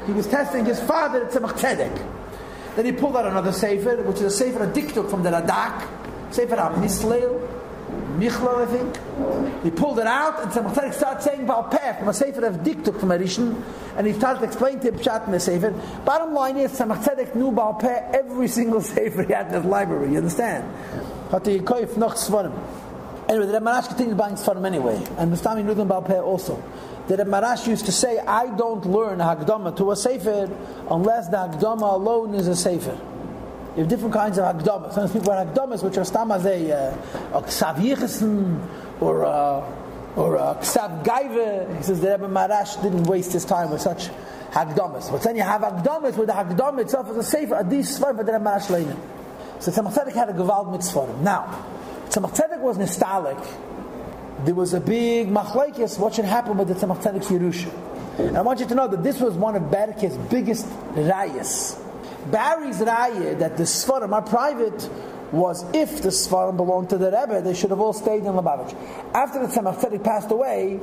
He was testing his father at Tzemach Tzedek. Then he pulled out another sefer, which is a sefer, a diktuk from the Radak, sefer HaMislel, Michlal, I think. He pulled it out, and Tzemach Tzedek started saying Baal Peh from a sefer of diktuk from a Rishon, and he started to explain to him Pshat in the sefer. Bottom line is, Tzemach Tzedek knew Baal Peh every single sefer he had in his library. You understand? Anyway, the Rebbe Marash continued buying Sfarim anyway, and Mustami knew them Baal Peh also. The Rebbe Marash used to say, I don't learn a Hagdama to a sefer unless the Hagdama alone is a sefer. You have different kinds of Hagdamas. Sometimes people have Hagdamas which are stam as a Ksav Yichesen or a Ksav Gaive. He says the Rebbe Marash didn't waste his time with such Hagdamas. But then you have Hagdamas where the Hagdama itself is a sefer, a these Sfarim for the Rebbe Marash Leinen. So Tzemach Tzedek had a Gewalt mit Sfarim. Now, Tzemach Tzedek was nostalgic. There was a big machlekes what should happen with the Tzemach Tzedek's Yerusha. And I want you to know that this was one of Berke's biggest rayas. Barry's raya that the Sfarim are private was if the Sfarim belonged to the Rebbe, they should have all stayed in Lubavitch. After the Tzemach Tzedek passed away,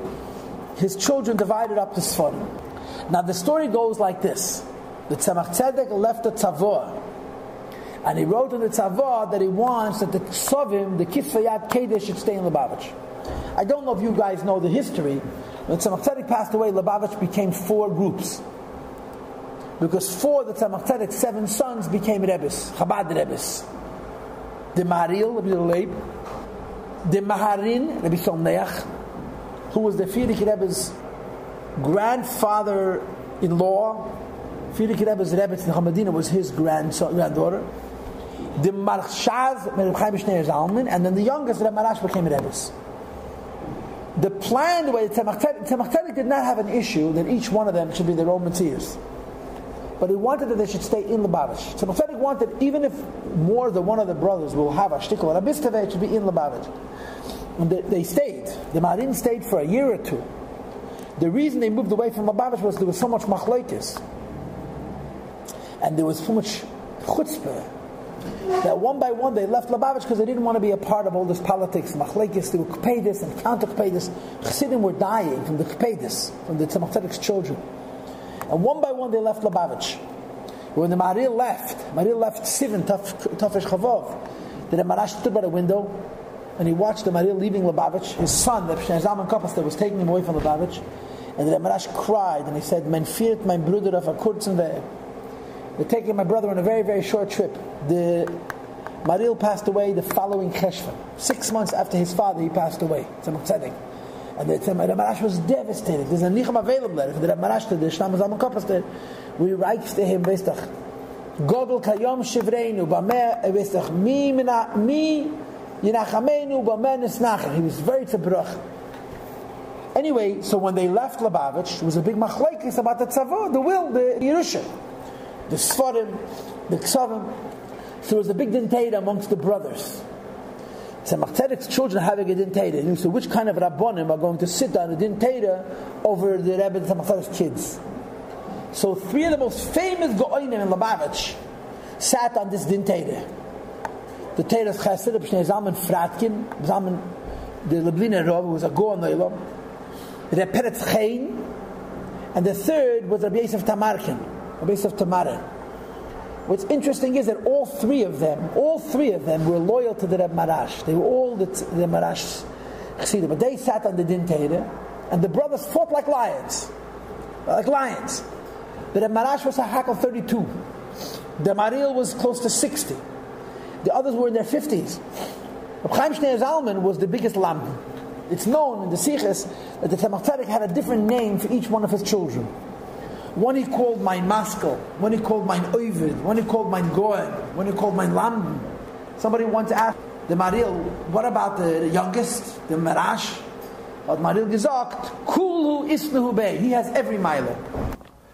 his children divided up the Sfarim. Now the story goes like this. The Tzemach Tzedek left the Tzavor, and he wrote in the Tzavor that he wants that the Ksovim, the Kisvayat Kedesh, should stay in Lubavitch. I don't know if you guys know the history. When Tzemach Tzedek passed away, Lubavitch became 4 groups. Because 4 the Tzemach Tzedek's 7 sons became Rebbes, Chabad Rebbes. the Maharil, Rabbi Leib, the Maharin, Rabbi Solneach, who was the Frierdiker Rebbe's grandfather-in-law. Frierdiker Rebbe's Rebbe in Hamadina was his granddaughter. The Marshaz, Rabbi Chaim Shneur Zalman, and then the youngest, Rabbi Marash, became Rebbe's. The plan, the way the Tzemach Tzedek did not have an issue that each one of them should be their own Metzias. But he wanted that they should stay in Lubavitch. Tzemach Tzedek wanted, even if more than one of the brothers will have a shtickle or a bistave, it should be in Lubavitch. And they stayed. The Maharin stayed for a year or two. The reason they moved away from Lubavitch was there was so much machlokes. And there was so much chutzpah that one by one they left Lubavitch because they didn't want to be a part of all this politics, machlokes. They were k'peidus and counter-k'peidus. Chassidim were dying from the k'peidus, from the Tzemach Tzedek's children. And one by one they left Lubavitch. When the Maharil left Sivan, Tafresh Chavov, the Marash stood by the window and he watched the Maharil leaving Lubavitch. His son, the Shnei Zalman Kapastel, was taking him away from Lubavitch. And the Marash cried and he said, "Men feared my brother of a kurzen Weg." They're taking my brother on a very, very short trip. The Maharil passed away the following Cheshvan. 6 months after his father, he passed away. Tzemach Tzedek. And the Marash was devastated. There's a nichem available there. For the Marash, the Shnei Zalman Kapastel, we write to him, Veistach, Godel kayom shivreinu, b'meh, Veistach, mi yinachamenu, b'meh nisnacher. He was very tzabruch. Anyway, so when they left Lubavitch, there was a big machlokes about the tzavah, the will, the Yerusha, the Sfarim, the Ksavim. So there was a big dintayda amongst the brothers. Tzemach Tzedek's children having a dintayda. So which kind of rabbonim are going to sit down a dintayda over the Rebbe Tzemach Tzedek's kids? So 3 of the most famous go'onim in Lubavitch sat on this dintayda. The Teves Chesed, Shnei Zalman Fratkin, Zalman the Lubliner Rav, who was a go'on Olam, the Peretz Chain, and the third was Rabbi Yosef Tamarkin. Rabbi Yosef Tamara. What's interesting is that all three of them were loyal to the Reb Marash. They were all the Marash Chassidim. But they sat on the Din Teira, and the brothers fought like lions. The Reb Marash was a hackle 32. The Maharil was close to 60. The others were in their 50s. Reb Chaim Shneur Zalman was the biggest lamb. It's known in the Sichos that the Tzemach Tzedek had a different name for each one of his children. One he called mein Maskel, one he called mein Ovid, one he called mein Goen, one he called mein Lamben. Somebody once asked the Maharil, what about the youngest, the Marash? But Maharil gesagt, Kulu isnuhu bey. He has every mile.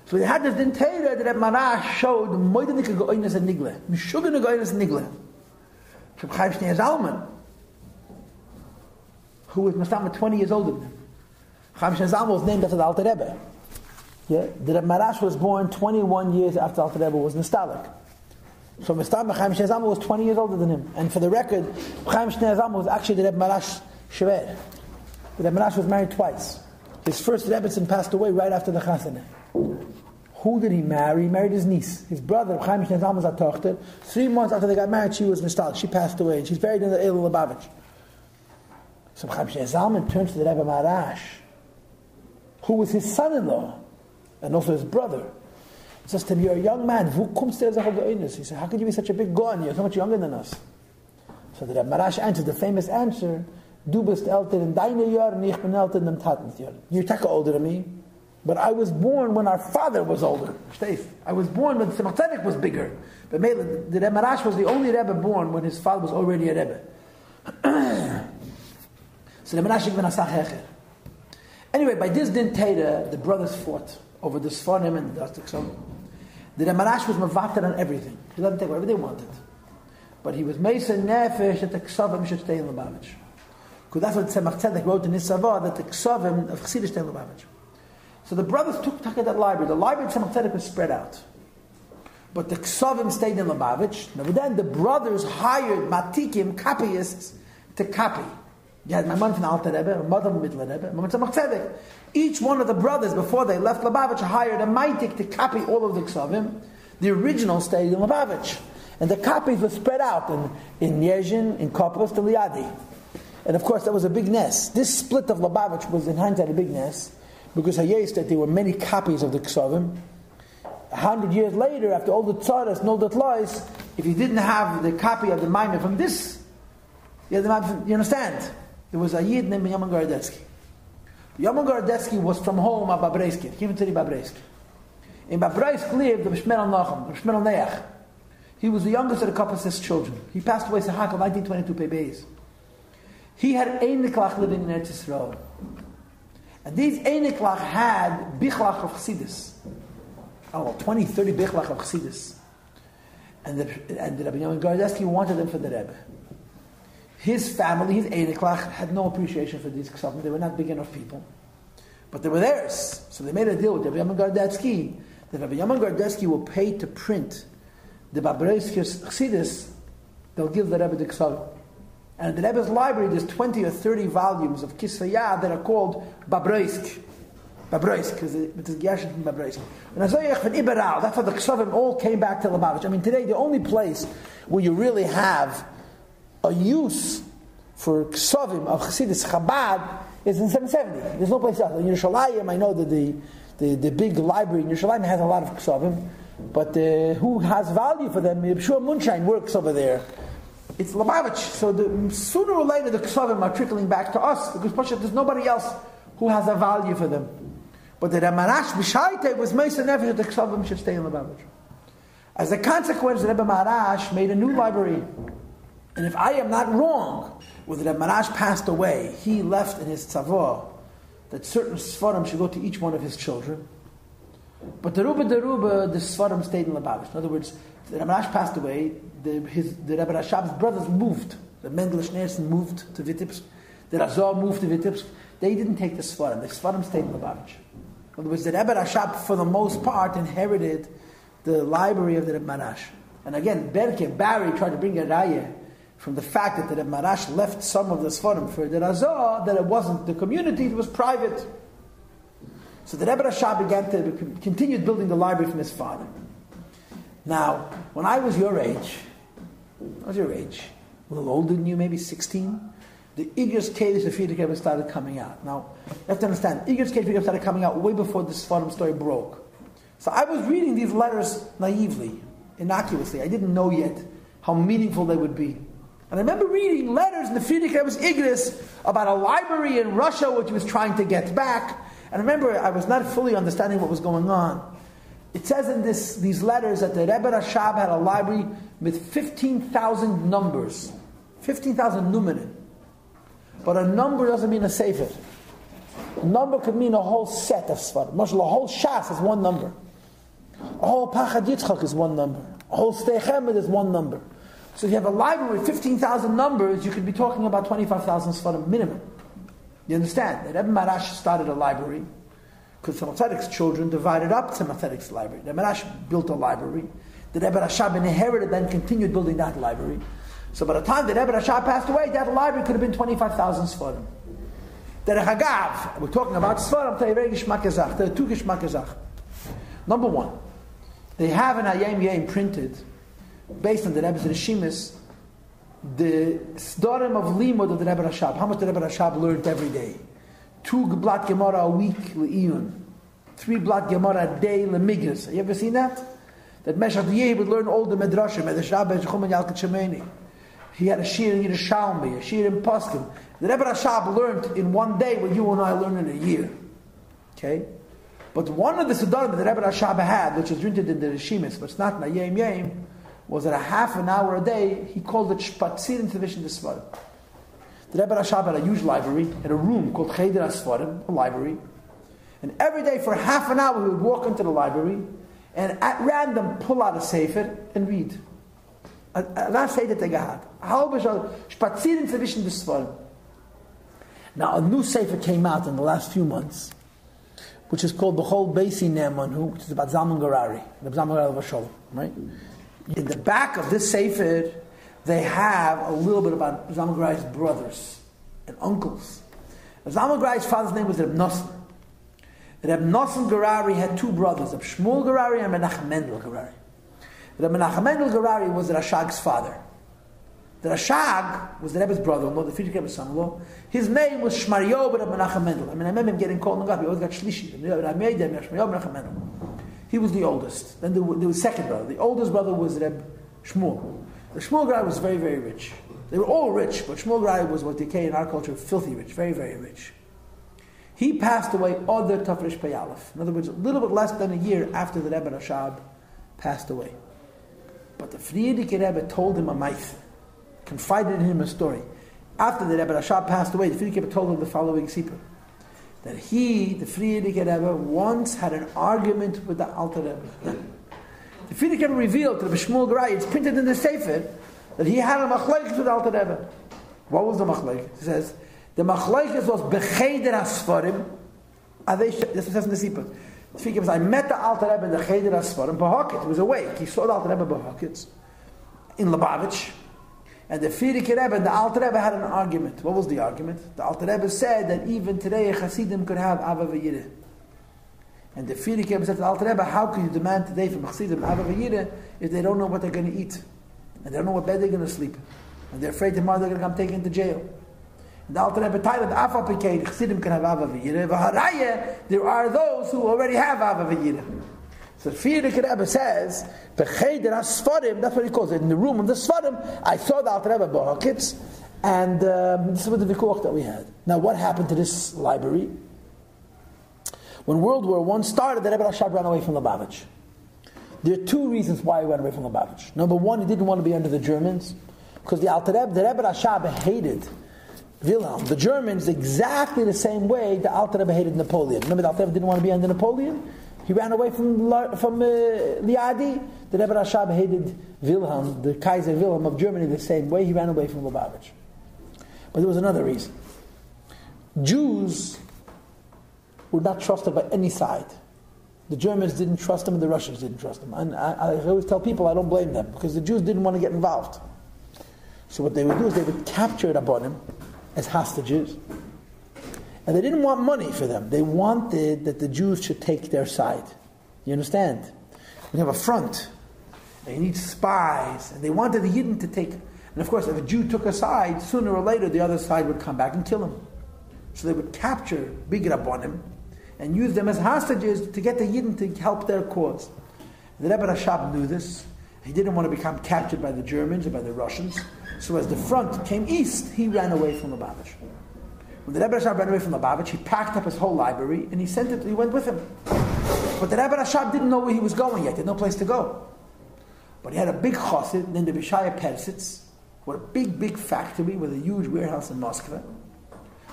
So they had this dintayra that Marash showed moidenike goines and nigle, mishugene goines and nigle. Reb Chaim Shneur Zalman, who was Mastama 20 years older than him. Chaim Shneur Zalman was named after the Alter Rebbe. Yeah, the Marash was born 21 years after Alter Rebbe was Nistalik. So Mastama Chaim Shneur Zalman was 20 years older than him. And for the record, Chaim Shneur Zalman was actually the Rebbe Marash Shver. The Rebbe Marash was married twice. His first Rebbetzin passed away right after the Chasana. Who did he marry? He married his niece. His brother, Chaim Shneur Zalman, was a tochter. 3 months after they got married, she was Nistalik. She passed away. And she's buried in the Eil Lubavitch. So Chaim Shneur Zalman turns to the Rebbe Marash, who was his son-in-law, and also his brother. He says to him, you're a young man. He said, how could you be such a big gon? You're so much younger than us. So the Rebbe Marash answered the famous answer, Du bist älter in deine Jahren, ich bin älter in dem Taten. You're taka older than me, but I was born when our father was older. I was born when Tzemach Tzedek was bigger. But the Rebbe Marash was the only Rebbe born when his father was already a Rebbe. So the Marash even asach hecher. Anyway, by this din Teira, the brothers fought over the Sfarim and the Dastikson. The Marash was mavatar on everything. He let them take whatever they wanted. But he was Mesa Nefesh that the Ksavim should stay in Lubavitch. Because that's what Tzemach Tzedek wrote in his Savah, that the Ksavim of Chassidus stay in Lubavitch. So the brothers took that library. The library of Tzemach Tzedek was spread out. But the Ksavim stayed in Lubavitch. Now then the brothers hired Matikim, copyists, to copy. You had my mother from the Alter Rebbe, my mother from the Middle Rebbe, my Tzemach Tzedek. Each one of the brothers, before they left Lubavitch, hired a maitik to copy all of the Ksavim. The original stayed in Lubavitch. And the copies were spread out in Yezhin, in Kopos, to Liadi. And of course, that was a big nest. This split of Lubavitch was in hindsight a big nest, because Hayes that there were many copies of the Ksavim. 100 years later, after all the tzaras and all the tlois, if you didn't have the copy of the Maimon from this, you understand? There was a Yid named Yaman Gordetsky. Yaman Gordetsky was from home at Babreisk. He came to the Babreisk. In Babreisk lived the Bishmer al-Nachum, Bishmer al-Neach. He was the youngest of a couple of his children. He passed away in 1922 Pebez. He had Einiklach living in Eretz Yisrael. And these Einiklach had Bichlach of Chassidus. 20, 30 Bichlach of Chassidus. And the Rabbi Yaman Gordetsky wanted them for the Rebbe. His family, his Einiklach, had no appreciation for these Ksavim. They were not big enough people. But they were theirs. So they made a deal with Rabbi Yaman Gordetsky that Rabbi Yaman Gordetsky will pay to print the Babreisk Chassidus. They'll give the Rebbe the Ksavim. And in the Rebbe's library, there's 20 or 30 volumes of Kisvayah that are called Babreisk. Babreisk, because it is Gyashin from Babreisk. And Azayach from Iberal, that's how the Ksavim all came back to Lubavitch. I mean, today, the only place where you really have a use for Ksavim of Chassidus Chabad is in 770. There's no place else. In Yerushalayim, I know that the big library in Yerushalayim has a lot of Ksavim, but who has value for them? Yeshua Munshine works over there. It's Lubavitch. So sooner or later the Ksavim are trickling back to us because there's nobody else who has a value for them. But the Marash B'Shaite was Mesa Nefesh that the Ksavim should stay in Lubavitch. As a consequence, the Rebbe Marash made a new library. And if I am not wrong, when the Rebbe Marash passed away, he left in his tzavah that certain Sfarim should go to each one of his children. But the Sfarim stayed in Lubavitch. In other words, the Rebbe Marash passed away, the Rebbe Rashab's brothers moved. The Mendel Schneerson moved to Vitebsk. The Razor moved to Vitebsk. They didn't take the Sfarim. The Sfarim stayed in Lubavitch. In other words, the Rebbe Rashab, for the most part, inherited the library of the Rebbe Marash. And again, Barry tried to bring a raya from the fact that the Rebbe Marash left some of the Sfarim for the Razor, that it wasn't the community, it was private. So the Rebbe Rashab continued building the library from his father. Now, when I was your age, a little older than you, maybe 16, the Igros Teves of Friedrich started coming out. Now, you have to understand, Igros Teves started coming out way before this Sfarim story broke. So I was reading these letters naively, innocuously. I didn't know yet how meaningful they would be. And I remember reading letters in the Friedrich Rebbe's Igros about a library in Russia which he was trying to get back. And remember, I was not fully understanding what was going on. It says in these letters that the Rebbe Rashab had a library with 15,000 numbers. 15,000 numeren. But a number doesn't mean a sefer. A number could mean a whole set of Sfarim. A whole Shas is one number. A whole Pachad Yitzchak is one number. A whole Steichemet is one number. So if you have a library with 15,000 numbers, you could be talking about 25,000 Sfarim minimum. You understand? The Rebbe Marash started a library because Tzemach Tzedek's children divided up Tzemach Tzedek's library. The Rebbe Marash built a library. The Rebbe Rashab inherited, then continued building that library. So by the time the Rebbe Rashab passed away, that library could have been 25,000 Sfarim. Derech Hagav, we're talking about Sfarim, I'll tell you very Gishmak. There are two Gishmak. Number one, they have an Hayom Yom printed, based on the Rebbe's Rishimis, the Sdorim of Limud of the Rebbe Rashab. How much the Rebbe Rashab learned every day. 2 blat Gemara a week, Le'iyun. 3 blat Gemara a day, Le'migras. You ever seen that? That Meshach Yeh would learn all the Medrashim, Medrash Rabbi, Chum and Yalkut Shemeni. He had a shir in Yerushalmi, a shir in Poskim. The Rebbe Rashab learned in one day what you and I learn in a year. Okay? But one of the Sdorim that the Rebbe Rashab had, which is printed in the Rishimis, but it's not in Hayom Yom, was that a half an hour a day, he called it Shpatzir in Teves the Sfarim. The Rebbe Rashab had a huge library, had a room called Cheder HaSfarim, a library. And every day for half an hour he would walk into the library and at random pull out a sefer and read. That's Seder Tegahad. Shpatzir in Teves the Sfarim. Now a new sefer came out in the last few months, which is called B'chol Beisi Ne'emanu, which is about Zalman Garari, the Zalman Garari of Shalom, right? In the back of this sefer, they have a little bit about Zalman Garari's brothers and uncles. Zalman Garari's father's name was Reb Nosson. Reb Nosson Garari had 2 brothers, Reb Shmuel Garari and Menachem Mendel Garari. Reb Menachem Mendel Garari was the Rashag's father. The Rashag was the Rebbe's brother-in-law, the Friedrich Rebbe's son-in-law. His name was Shmaryo Reb Menachem Mendel. I remember him getting called Nagabi. He always got Shlishi. He was the oldest. Then there was second brother. The oldest brother was Reb Shmuel. The Shmuel guy was very, very rich. They were all rich, but Shmuel guy was what they call in our culture filthy rich, very, very rich. He passed away Oder Tafresh Pei Aleph. In other words, a little bit less than a year after the Rebbe Rashab passed away. But the Friedrich Rebbe told him a maith, confided in him a story. After the Rebbe Rashab passed away, the Friedrich Rebbe told him the following sipur, that he, the Friedrich Rebbe, once had an argument with the Alter Rebbe. The Friedrich Rebbe revealed to the Shmuel Garai, it's printed in the Sefer, that he had a machlokes with the Alter Rebbe. What was the machlokes? He says, the machlokes was b'cheder hasfarim. This says in the Sipur. The Friedrich Rebbe says, I met the Alter Rebbe in the cheder hasfarim, b'hokit. He was awake. He saw the Alter Rebbe b'hokit in Lubavitch. And the Friedrich Rebbe and the Alter Rebbe had an argument. What was the argument? The Alter Rebbe said that even today a Hasidim could have Ava v'Yireh. And the Friedrich Rebbe said to the Alter Rebbe, how can you demand today from Hasidim Ava v'Yireh if they don't know what they're going to eat? And they don't know what bed they're going to sleep. And they're afraid tomorrow they're going to come taken to jail. And the Alter Rebbe titled, Afa Pikein, Chasidim can have Ava v'Yireh. V'haraya, there are those who already have Ava v'Yireh. So the Friedrich Rebbe says, B'cheder HaSfarim, that's what he calls it, in the room of the Sfarim, I saw the Alter Rebbe b'hokitz, and this was the vikuach that we had. Now what happened to this library? When World War I started, the Rebbe Rashab ran away from Lubavitch. There are two reasons why he ran away from Lubavitch. Number one, he didn't want to be under the Germans, because the Rebbe Rashab hated Wilhelm, the Germans, exactly the same way the Alter Rebbe hated Napoleon. Remember, the Alter Rebbe didn't want to be under Napoleon? He ran away from Liadi. The Rebbe Rashab hated Wilhelm, the Kaiser Wilhelm of Germany, the same way. He ran away from Lubavitch. But there was another reason. Jews were not trusted by any side. The Germans didn't trust them, and the Russians didn't trust them. And I always tell people I don't blame them, because the Jews didn't want to get involved. So what they would do is they would capture Rabeiim as hostages. And they didn't want money for them. They wanted that the Jews should take their side. You understand? When you have a front, and you need spies, and they wanted the Yidden to take. And of course, if a Jew took a side, sooner or later the other side would come back and kill him. So they would capture big Rabbonim and use them as hostages to get the Yidden to help their cause. The Rebbe Rashab knew this. He didn't want to become captured by the Germans or by the Russians. So as the front came east, he ran away from Lubavitch. When the Rebbe Rashab ran away from Lubavitch, he packed up his whole library and he went with him. But the Rebbe Rashab didn't know where he was going yet. He had no place to go. But he had a big chassid named the Bishaya Persitz, with a big, big factory with a huge warehouse in Moscow.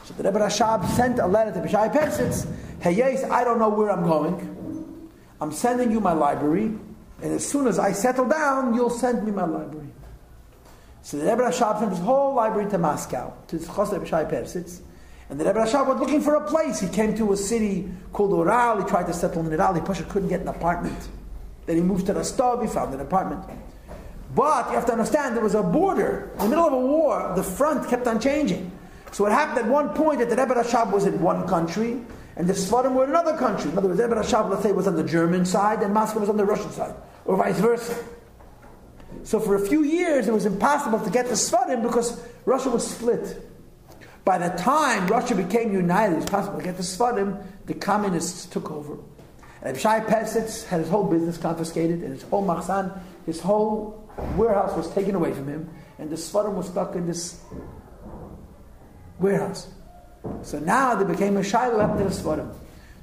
So the Rebbe Rashab sent a letter to Bishaya Persitz, hey, yes, I don't know where I'm going. I'm sending you my library, and as soon as I settle down, you'll send me my library. So the Rebbe Rashab sent his whole library to Moscow, to his chassid Bishaya Persitz. And the Rebbe Rashab was looking for a place. He came to a city called Ural. He tried to settle in Ural. He couldn't get an apartment. Then he moved to Rostov. He found an apartment. But you have to understand, there was a border. In the middle of a war, the front kept on changing. So it happened at one point that the Rebbe Rashab was in one country, and the Sfarim were in another country. In other words, the Rebbe Rashab, let's say, was on the German side, and Moscow was on the Russian side, or vice versa. So for a few years, it was impossible to get the Sfarim because Russia was split. By the time Russia became united, it was possible to get the Sfarim. The communists took over. And Bishai Persitz had his whole business confiscated, and his whole machzan, his whole warehouse was taken away from him, and the Sfarim was stuck in this warehouse. So now they became a shayla left to the Sfarim.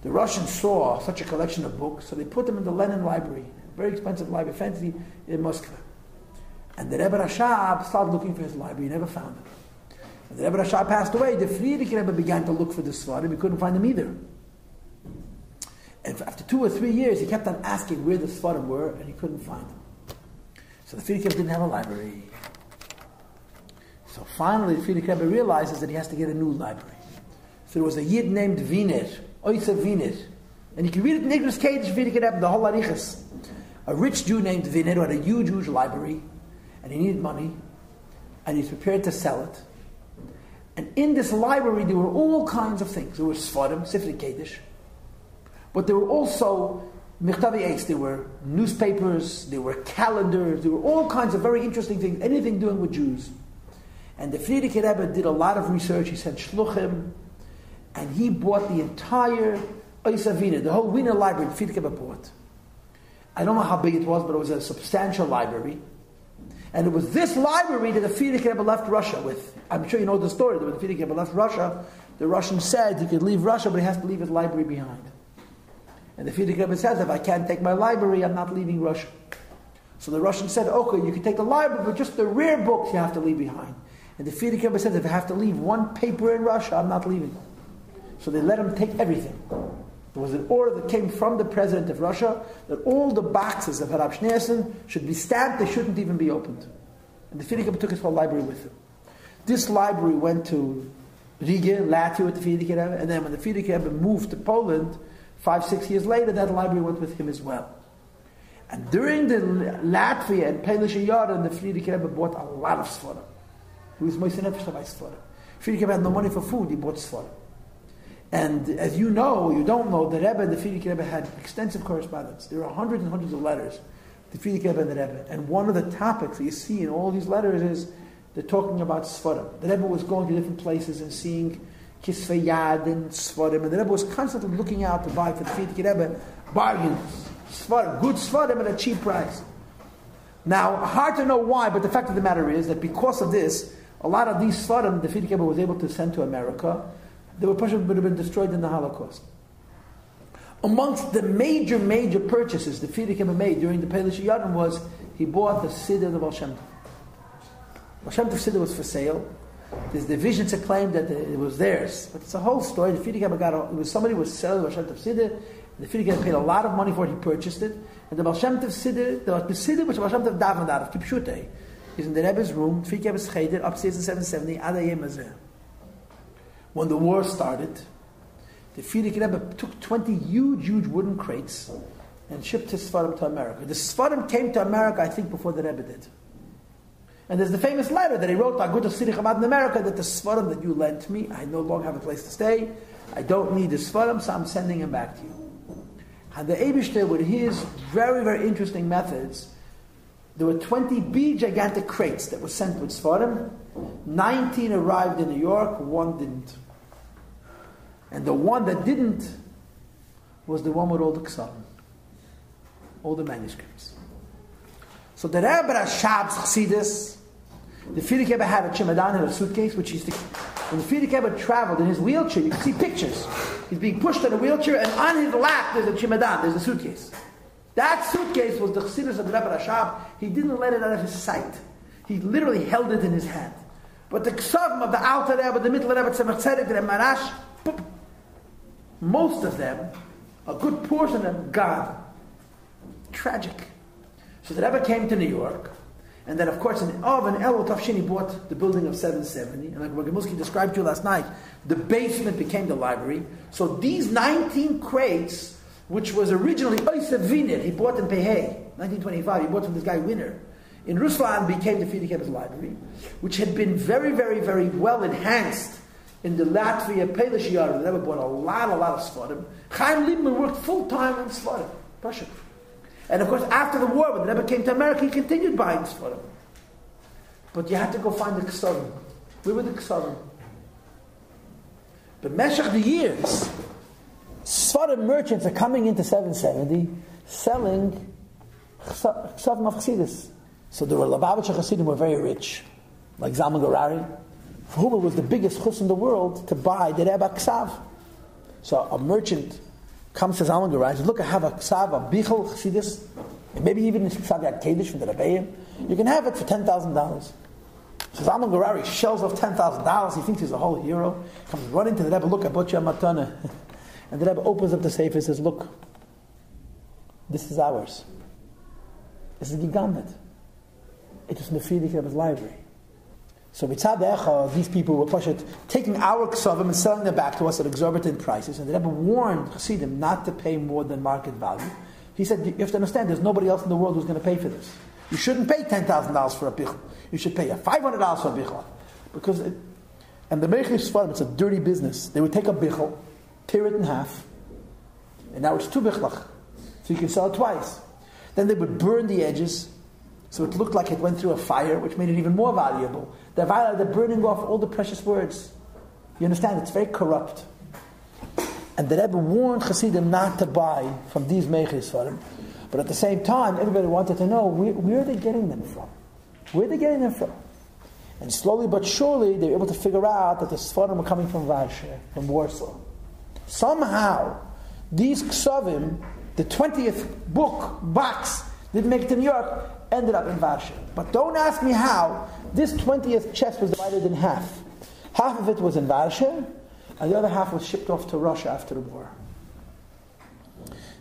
The Russians saw such a collection of books, so they put them in the Lenin Library, a very expensive library, fancy, in Moscow. And the Rebbe Rashab started looking for his library, he never found it. When the Rebbe Rashab passed away, the Friedrich Rebbe began to look for the Sfarim. He couldn't find them either. And after 2 or 3 years, he kept on asking where the Sfarim were, and he couldn't find them. So the Friedrich Rebbe didn't have a library. So finally, the Friedrich Rebbe realizes that he has to get a new library. So there was a Yid named Wiener, Oysa Wiener, and you can read it in English Cage, Friedrich Rebbe, the whole Arichas. A rich Jew named Wiener who had a huge, huge library, and he needed money, and he's prepared to sell it. And in this library, there were all kinds of things. There were Sfarim, Sifrei Kodesh, but there were also Michtavi Eis, there were newspapers, there were calendars, there were all kinds of very interesting things, anything doing with Jews. And the Friedrich Rebbe did a lot of research. He sent shluchim, and he bought the entire Oysa Wiener, the whole Wiener library. The Friedrich Rebbe bought. I don't know how big it was, but it was a substantial library. And it was this library that the Frierdiker Rebbe left Russia with. I'm sure you know the story. When the Frierdiker Rebbe left Russia, the Russian said he could leave Russia, but he has to leave his library behind. And the Frierdiker Rebbe says, if I can't take my library, I'm not leaving Russia. So the Russian said, okay, you can take the library, but just the rare books you have to leave behind. And the Frierdiker Rebbe says, if I have to leave one paper in Russia, I'm not leaving. So they let him take everything. There was an order that came from the president of Russia that all the boxes of Harab Schneerson should be stamped, they shouldn't even be opened. And the Frierdiker Rebbe took his whole library with him. This library went to Riga, Latvia with the Frierdiker Rebbe, and then when the Frierdiker Rebbe moved to Poland, 5-6 years later, that library went with him as well. And during the Latvia and Polish Yara, the Frierdiker Rebbe bought a lot of Sforim. He was Moishe Nefesh to buy Sforim. Frierdiker Rebbe had no money for food, he bought Sforim. And as you know, or you don't know, the Rebbe and the Frierdiker Rebbe had extensive correspondence. There are hundreds and hundreds of letters, the Frierdiker Rebbe and the Rebbe. And one of the topics that you see in all these letters is they're talking about Sforim. The Rebbe was going to different places and seeing Kisvei Yad and Sforim. And the Rebbe was constantly looking out to buy for the Frierdiker Rebbe bargains, Sforim, good Sforim at a cheap price. Now, hard to know why, but the fact of the matter is that because of this, a lot of these Sforim the Frierdiker Rebbe was able to send to America. They would have been destroyed in the Holocaust. Amongst the major purchases the Frierdiker Rebbe made during the Polish Yadam was he bought the Siddur of the Baal Shem Tov. Baal Shem Tov Siddur was for sale. There's divisions that claim that it was theirs, but it's a whole story. The Frierdiker Rebbe it was somebody was selling the Baal Shem Tov Siddur. The Frierdiker Rebbe paid a lot of money for it. He purchased it, and the Baal Shem Tov Siddur, the Siddur which the Baal Shem Tov davened out of Kipshutei, is in the Rebbe's room. Frierdiker Rebbe's cheder upstairs in 770 Adayim Azeh. When the war started, the Frierdiker Rebbe took 20 huge wooden crates and shipped his Sforim to America. The Sforim came to America, I think, before the Rebbe did. And there's the famous letter that he wrote to Agudas Tzidich Chabad in America that the Sforim that you lent me, I no longer have a place to stay. I don't need the Sforim, so I'm sending them back to you. And the Eibishter, with his very interesting methods, there were 20 big gigantic crates that were sent with Sforim. 19 arrived in New York, one didn't. And the one that didn't was the one with all the ksavim, all the manuscripts. So the Rebbe Rashab's Chassidus, the Frierdiker Rebbe had a chemadon in a suitcase, which when the Frierdiker Rebbe traveled in his wheelchair, you can see pictures. He's being pushed in a wheelchair, and on his lap there's a chemadon, there's a suitcase. That suitcase was the Chassidus of the Rebbe Rashab. He didn't let it out of his sight. He literally held it in his hand. But the ksavim of the Alter Rebbe, the Middle Rebbe, Tzemach Tzedek, the Marash, most of them, a good portion of them, gone. Tragic. So the Rebbe came to New York, and then of course in Elul Tafshin he bought the building of 770, and like Rogamilsky described to you last night, the basement became the library. So these 19 crates, which was originally Oysa Viner, he bought in Pehei, 1925, he bought from this guy Wiener, in Ruslan became the Frierdiker Rebbe's library, which had been very well enhanced in the Latvia Polish Yara. The Rebbe bought a lot of Sforim. Chaim Liebman worked full-time on Sforim, Russia. And of course, after the war, when the Rebbe came to America, he continued buying Sforim. But you had to go find the Ksavim. Where were the Ksavim? But Meshach the years, Sforim merchants are coming into 770, selling Ksavim of Chassidus. So the Lubavitcher Chassidim were very rich, like Zalman Garari, for whom it was the biggest chus in the world to buy the Rebbe Ksav. So a merchant comes to Zalman Garari and says, look, I have a Ksav, a Bichel Chassidus, and maybe even a Ksav Kodesh from the Rabeiim. You can have it for $10,000. So Zalman Garari shells off $10,000. He thinks he's a whole hero. Comes running to the Rebbe, look, I bought you a matana. And the Rebbe opens up the safe and says, look, this is ours. This is Gigamet. It was in the Frierdiker Rebbe's library. So mitzad echa, these people were taking our ksavim and selling them back to us at exorbitant prices. And the Rebbe warned Chassidim not to pay more than market value. He said, you have to understand, there's nobody else in the world who's going to pay for this. You shouldn't pay $10,000 for a bichel. You should pay $500 for a bichel. And the Meichel Sfarim, it's a dirty business. They would take a bichel, tear it in half, and now it's 2 bichlach. So you can sell it twice. Then they would burn the edges, so it looked like it went through a fire, which made it even more valuable. They're burning off all the precious words. You understand? It's very corrupt. And the Rebbe warned Chassidim not to buy from these Meichel Sfarim. But at the same time, everybody wanted to know, where are they getting them from? Where are they getting them from? And slowly but surely, they were able to figure out that the Sfarim were coming from Warsaw, from Warsaw. Somehow, these Ksavim, the 20th box, didn't make it to New York, ended up in Warsaw. But don't ask me how. This 20th chest was divided in half. Half of it was in Warsaw, and the other half was shipped off to Russia after the war.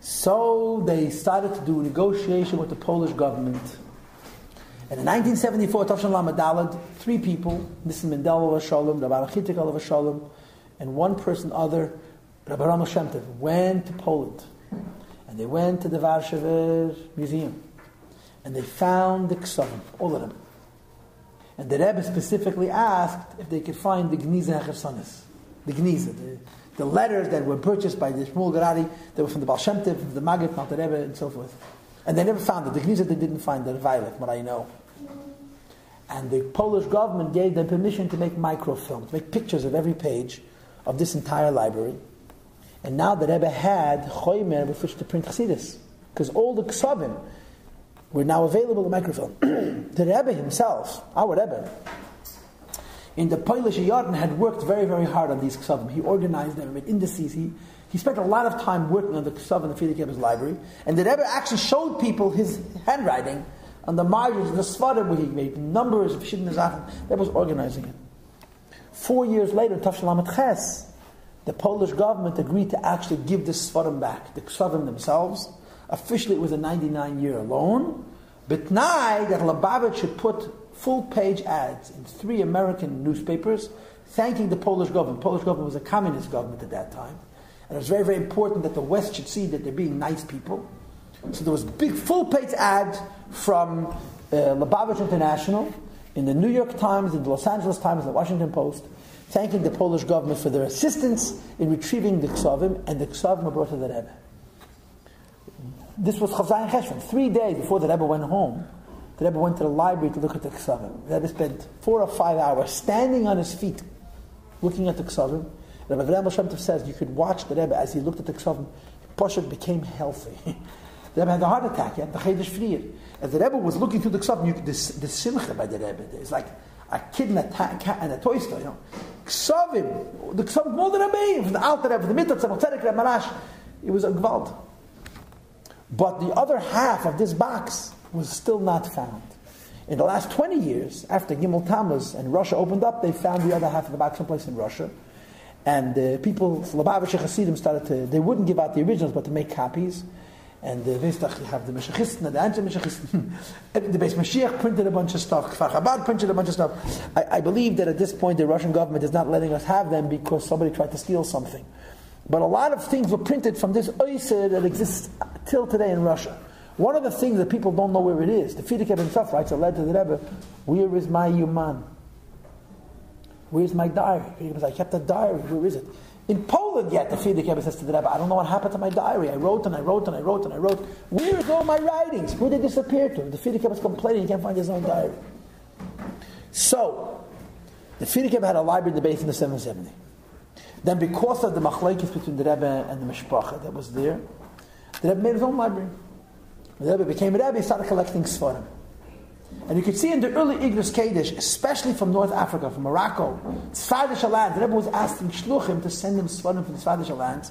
So they started to do a negotiation with the Polish government. And in 1974, Tafshan Lamadalad, 3 people, Nissim Mendel of Shalom, Rabbi Achitik of Shalom, and one person other, Rabbi Rama Shem Tov, went to Poland. And they went to the Warsaw Museum. And they found the Ksavim, all of them. And the Rebbe specifically asked if they could find the Gniza Chesanis. The Gniza, the letters that were purchased by the Shmuel Garari, that were from the Baal Shem Tov, from the Maggid, Mount Rebbe, and so forth. And they never found it. The Gniza they didn't find, the violet, what I know. And the Polish government gave them permission to make microfilms, make pictures of every page of this entire library. And now the Rebbe had Choymer with which to print Chassidus, because all the Ksavim were now available in microfilm. The Rebbe himself, our Rebbe, in the Polish Yarden had worked very, very hard on these Ksavim. He organized them, made indices. He spent a lot of time working on the Ksavim in the Frierdiker Rebbe's library. And the Rebbe actually showed people his handwriting on the margins of the Svarim, where he made numbers of Shidna Zachen. The Rebbe was organizing it. 4 years later, in Tafshel Lamed Ches, the Polish government agreed to actually give the Svarim back, the Ksavim themselves. Officially, it was a 99-year loan. But now that Lubavitch should put full-page ads in 3 American newspapers thanking the Polish government. The Polish government was a communist government at that time. And it was very, very important that the West should see that they're being nice people. So there was big full-page ads from Lubavitch International, in the New York Times, in the Los Angeles Times, and the Washington Post, thanking the Polish government for their assistance in retrieving the Ksavim, and the Ksavim were brought to the Rebbe. This was Chavzayin Cheshvan. 3 days before the Rebbe went home, the Rebbe went to the library to look at the Ksavim. The Rebbe spent 4 or 5 hours standing on his feet, looking at the Ksavim. Rabbi Avraham Shem Tov says you could watch the Rebbe as he looked at the Ksavim. Poshet became healthy. The Rebbe had a heart attack. He had the Chedesh Frier. As the Rebbe was looking through the Ksavim, the simcha by the Rebbe, it's like a kid and a toy store. Ksavim, the Ksavim, more than Rabeiim, from the Alter Rebbe, the Mitzvah, Tzemach Tzedek, Rebbe Marash. It was a Gvald. But the other half of this box was still not found. In the last 20 years, after Gimel Tammuz and Russia opened up, they found the other half of the box someplace in Russia. And people, Lubavitcher Hasidim, started to, they wouldn't give out the originals, but to make copies. And you have the Meshachisten and the anti-Meshachisten. The Beis Mashiach printed a bunch of stuff. Kfar Chabad printed a bunch of stuff. I believe that at this point the Russian government is not letting us have them because somebody tried to steal something. But a lot of things were printed from this oyser that exists till today in Russia. One of the things that people don't know where it is, the Frierdiker Rebbe himself writes a letter to the Rebbe, where is my Yuman? Where's my diary? He goes, I kept a diary, where is it? In Poland yet, the Frierdiker Rebbe says to the Rebbe, I don't know what happened to my diary. I wrote and I wrote and I wrote and I wrote. Where is all my writings? Where did they disappear to? The Frierdiker Rebbe is complaining he can't find his own diary. So, the Frierdiker Rebbe had a library in the base in the 770. Then because of the machlekes between the Rebbe and the Mishpacha that was there, the Rebbe made his own library. The Rebbe became a Rebbe, he started collecting Sfarim. And you could see in the early Igros Kodesh, especially from North Africa, from Morocco, Sfardische lands, the Rebbe was asking Shluchim to send him Sfarim from the Sfardische lands,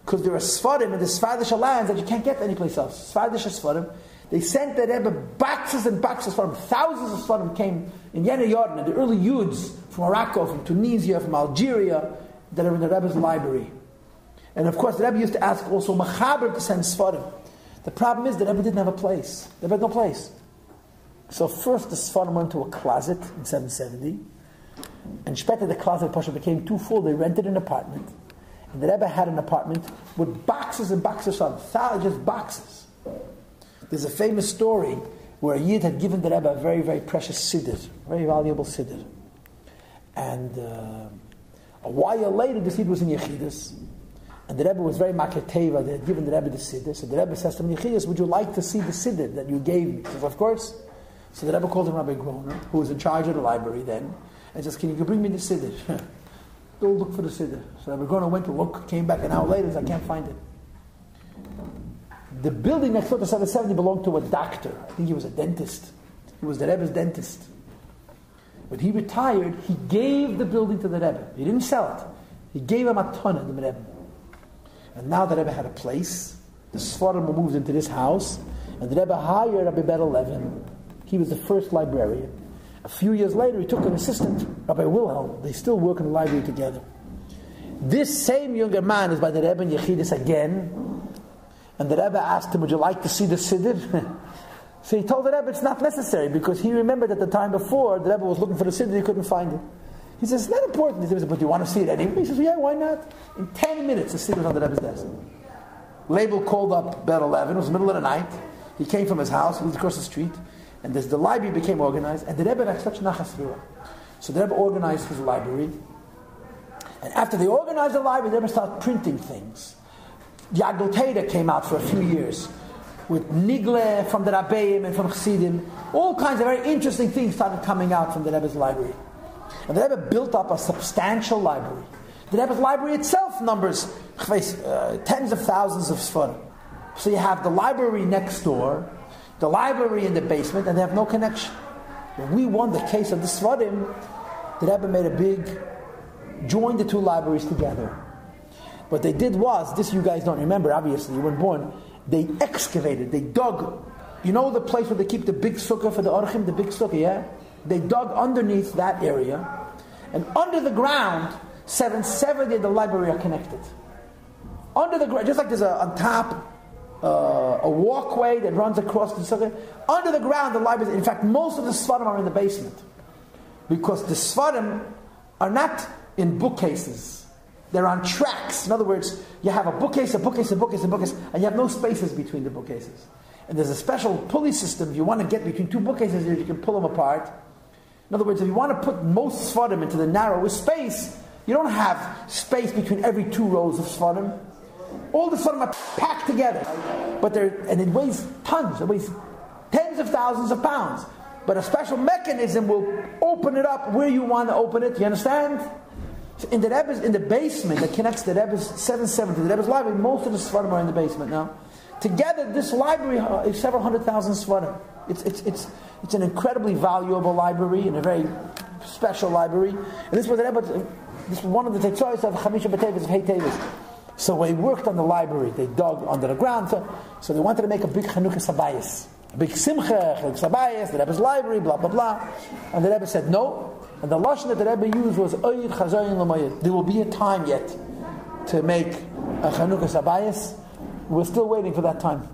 because there are Sfarim in the Sfardische lands that you can't get anyplace else. Sfardische Sfarim. They sent the Rebbe boxes and boxes of Sfarim. Thousands of Sfarim came in Yena Yordan, and the early Yuds from Morocco, from Tunisia, from Algeria, that are in the Rebbe's library. And of course, the Rebbe used to ask also Machaber to send Sfarim. The problem is the Rebbe didn't have a place. The Rebbe had no place. So first the Sfarim went to a closet in 770, and später the closet Pasha became too full. They rented an apartment, and the Rebbe had an apartment with boxes and boxes of Sfarim, just boxes. There's a famous story where a Yid had given the Rebbe a very, very precious siddur, very valuable siddur, and a while later the siddur was in Yechidus, and the Rebbe was very maketeva. They had given the Rebbe the siddur, so the Rebbe says to him, Yechidus, would you like to see the siddur that you gave me? He says, of course. So the Rebbe called him Rabbi Groner, who was in charge of the library then, and says, can you bring me the siddur? Go look for the siddur. So Rabbi Groner went to look, came back an hour later, and said, I can't find it. The building next door to 770 belonged to a doctor. I think he was a dentist. He was the Rebbe's dentist. When he retired, he gave the building to the Rebbe. He didn't sell it. He gave him a ton of the Rebbe. And now the Rebbe had a place. The Sfarim were moved into this house. And the Rebbe hired Rabbi Bet 11. He was the first librarian. A few years later, he took an assistant, Rabbi Wilhelm. They still work in the library together. This same younger man is by the Rebbe in Yechidus again. And the Rebbe asked him, would you like to see the Siddur? So he told the Rebbe it's not necessary, because he remembered at the time before, the Rebbe was looking for the Siddur, he couldn't find it. He says, it's not important. He says, but do you want to see it anyway? He says, yeah, why not? In 10 minutes, the Siddur was on the Rebbe's desk. Label called up Bet 11, it was the middle of the night. He came from his house, he lived across the street, and the library became organized, and the Rebbe had such nachas ruach. So the Rebbe organized his library, and after they organized the library, the Rebbe started printing things. The Agdoteda came out for a few years, with Nigle from the Rabeiim and from Chassidim. All kinds of very interesting things started coming out from the Rebbe's library. And the Rebbe built up a substantial library. The Rebbe's library itself numbers tens of thousands of Sfarim. So you have the library next door, the library in the basement, and they have no connection. When we won the case of the Sfarim, the Rebbe made a big, joined the two libraries together. What they did was, this you guys don't remember, obviously, you weren't born, they excavated, they dug. You know the place where they keep the big sukkah for the orchim, the big sukkah, yeah? They dug underneath that area, and under the ground, 770 of the library are connected. Under the ground, just like there's on top, a walkway that runs across the sukkah. Under the ground, the library, in fact, most of the Sfarim are in the basement. Because the Sfarim are not in bookcases. They're on tracks. In other words, you have a bookcase, a bookcase, a bookcase, a bookcase, and you have no spaces between the bookcases. And there's a special pulley system. If you want to get between two bookcases, you can pull them apart. In other words, if you want to put most Sfarim into the narrowest space, you don't have space between every two rows of Sfarim. All the Sfarim are packed together. And it weighs tons. It weighs tens of thousands of pounds. But a special mechanism will open it up where you want to open it. You understand? In the basement that connects the Rebbe's 770, the Rebbe's library, most of the Sfarim are in the basement now. Together, this library is several 100,000 Sfarim. It's an incredibly valuable library and a very special library. And this was one of the tetzores of Chamisha Teves, of Teves. So when they worked on the library, they dug under the ground. So they wanted to make a big Chanukah Sabayis, a big Simcha, Chanukah Sabayis, the Rebbe's library, blah, blah, blah. And the Rebbe said no. And the lashon that the Rebbe used was Oyid Chazayin L'Mayid. There will be a time yet to make a Chanukah Sabayis. We're still waiting for that time.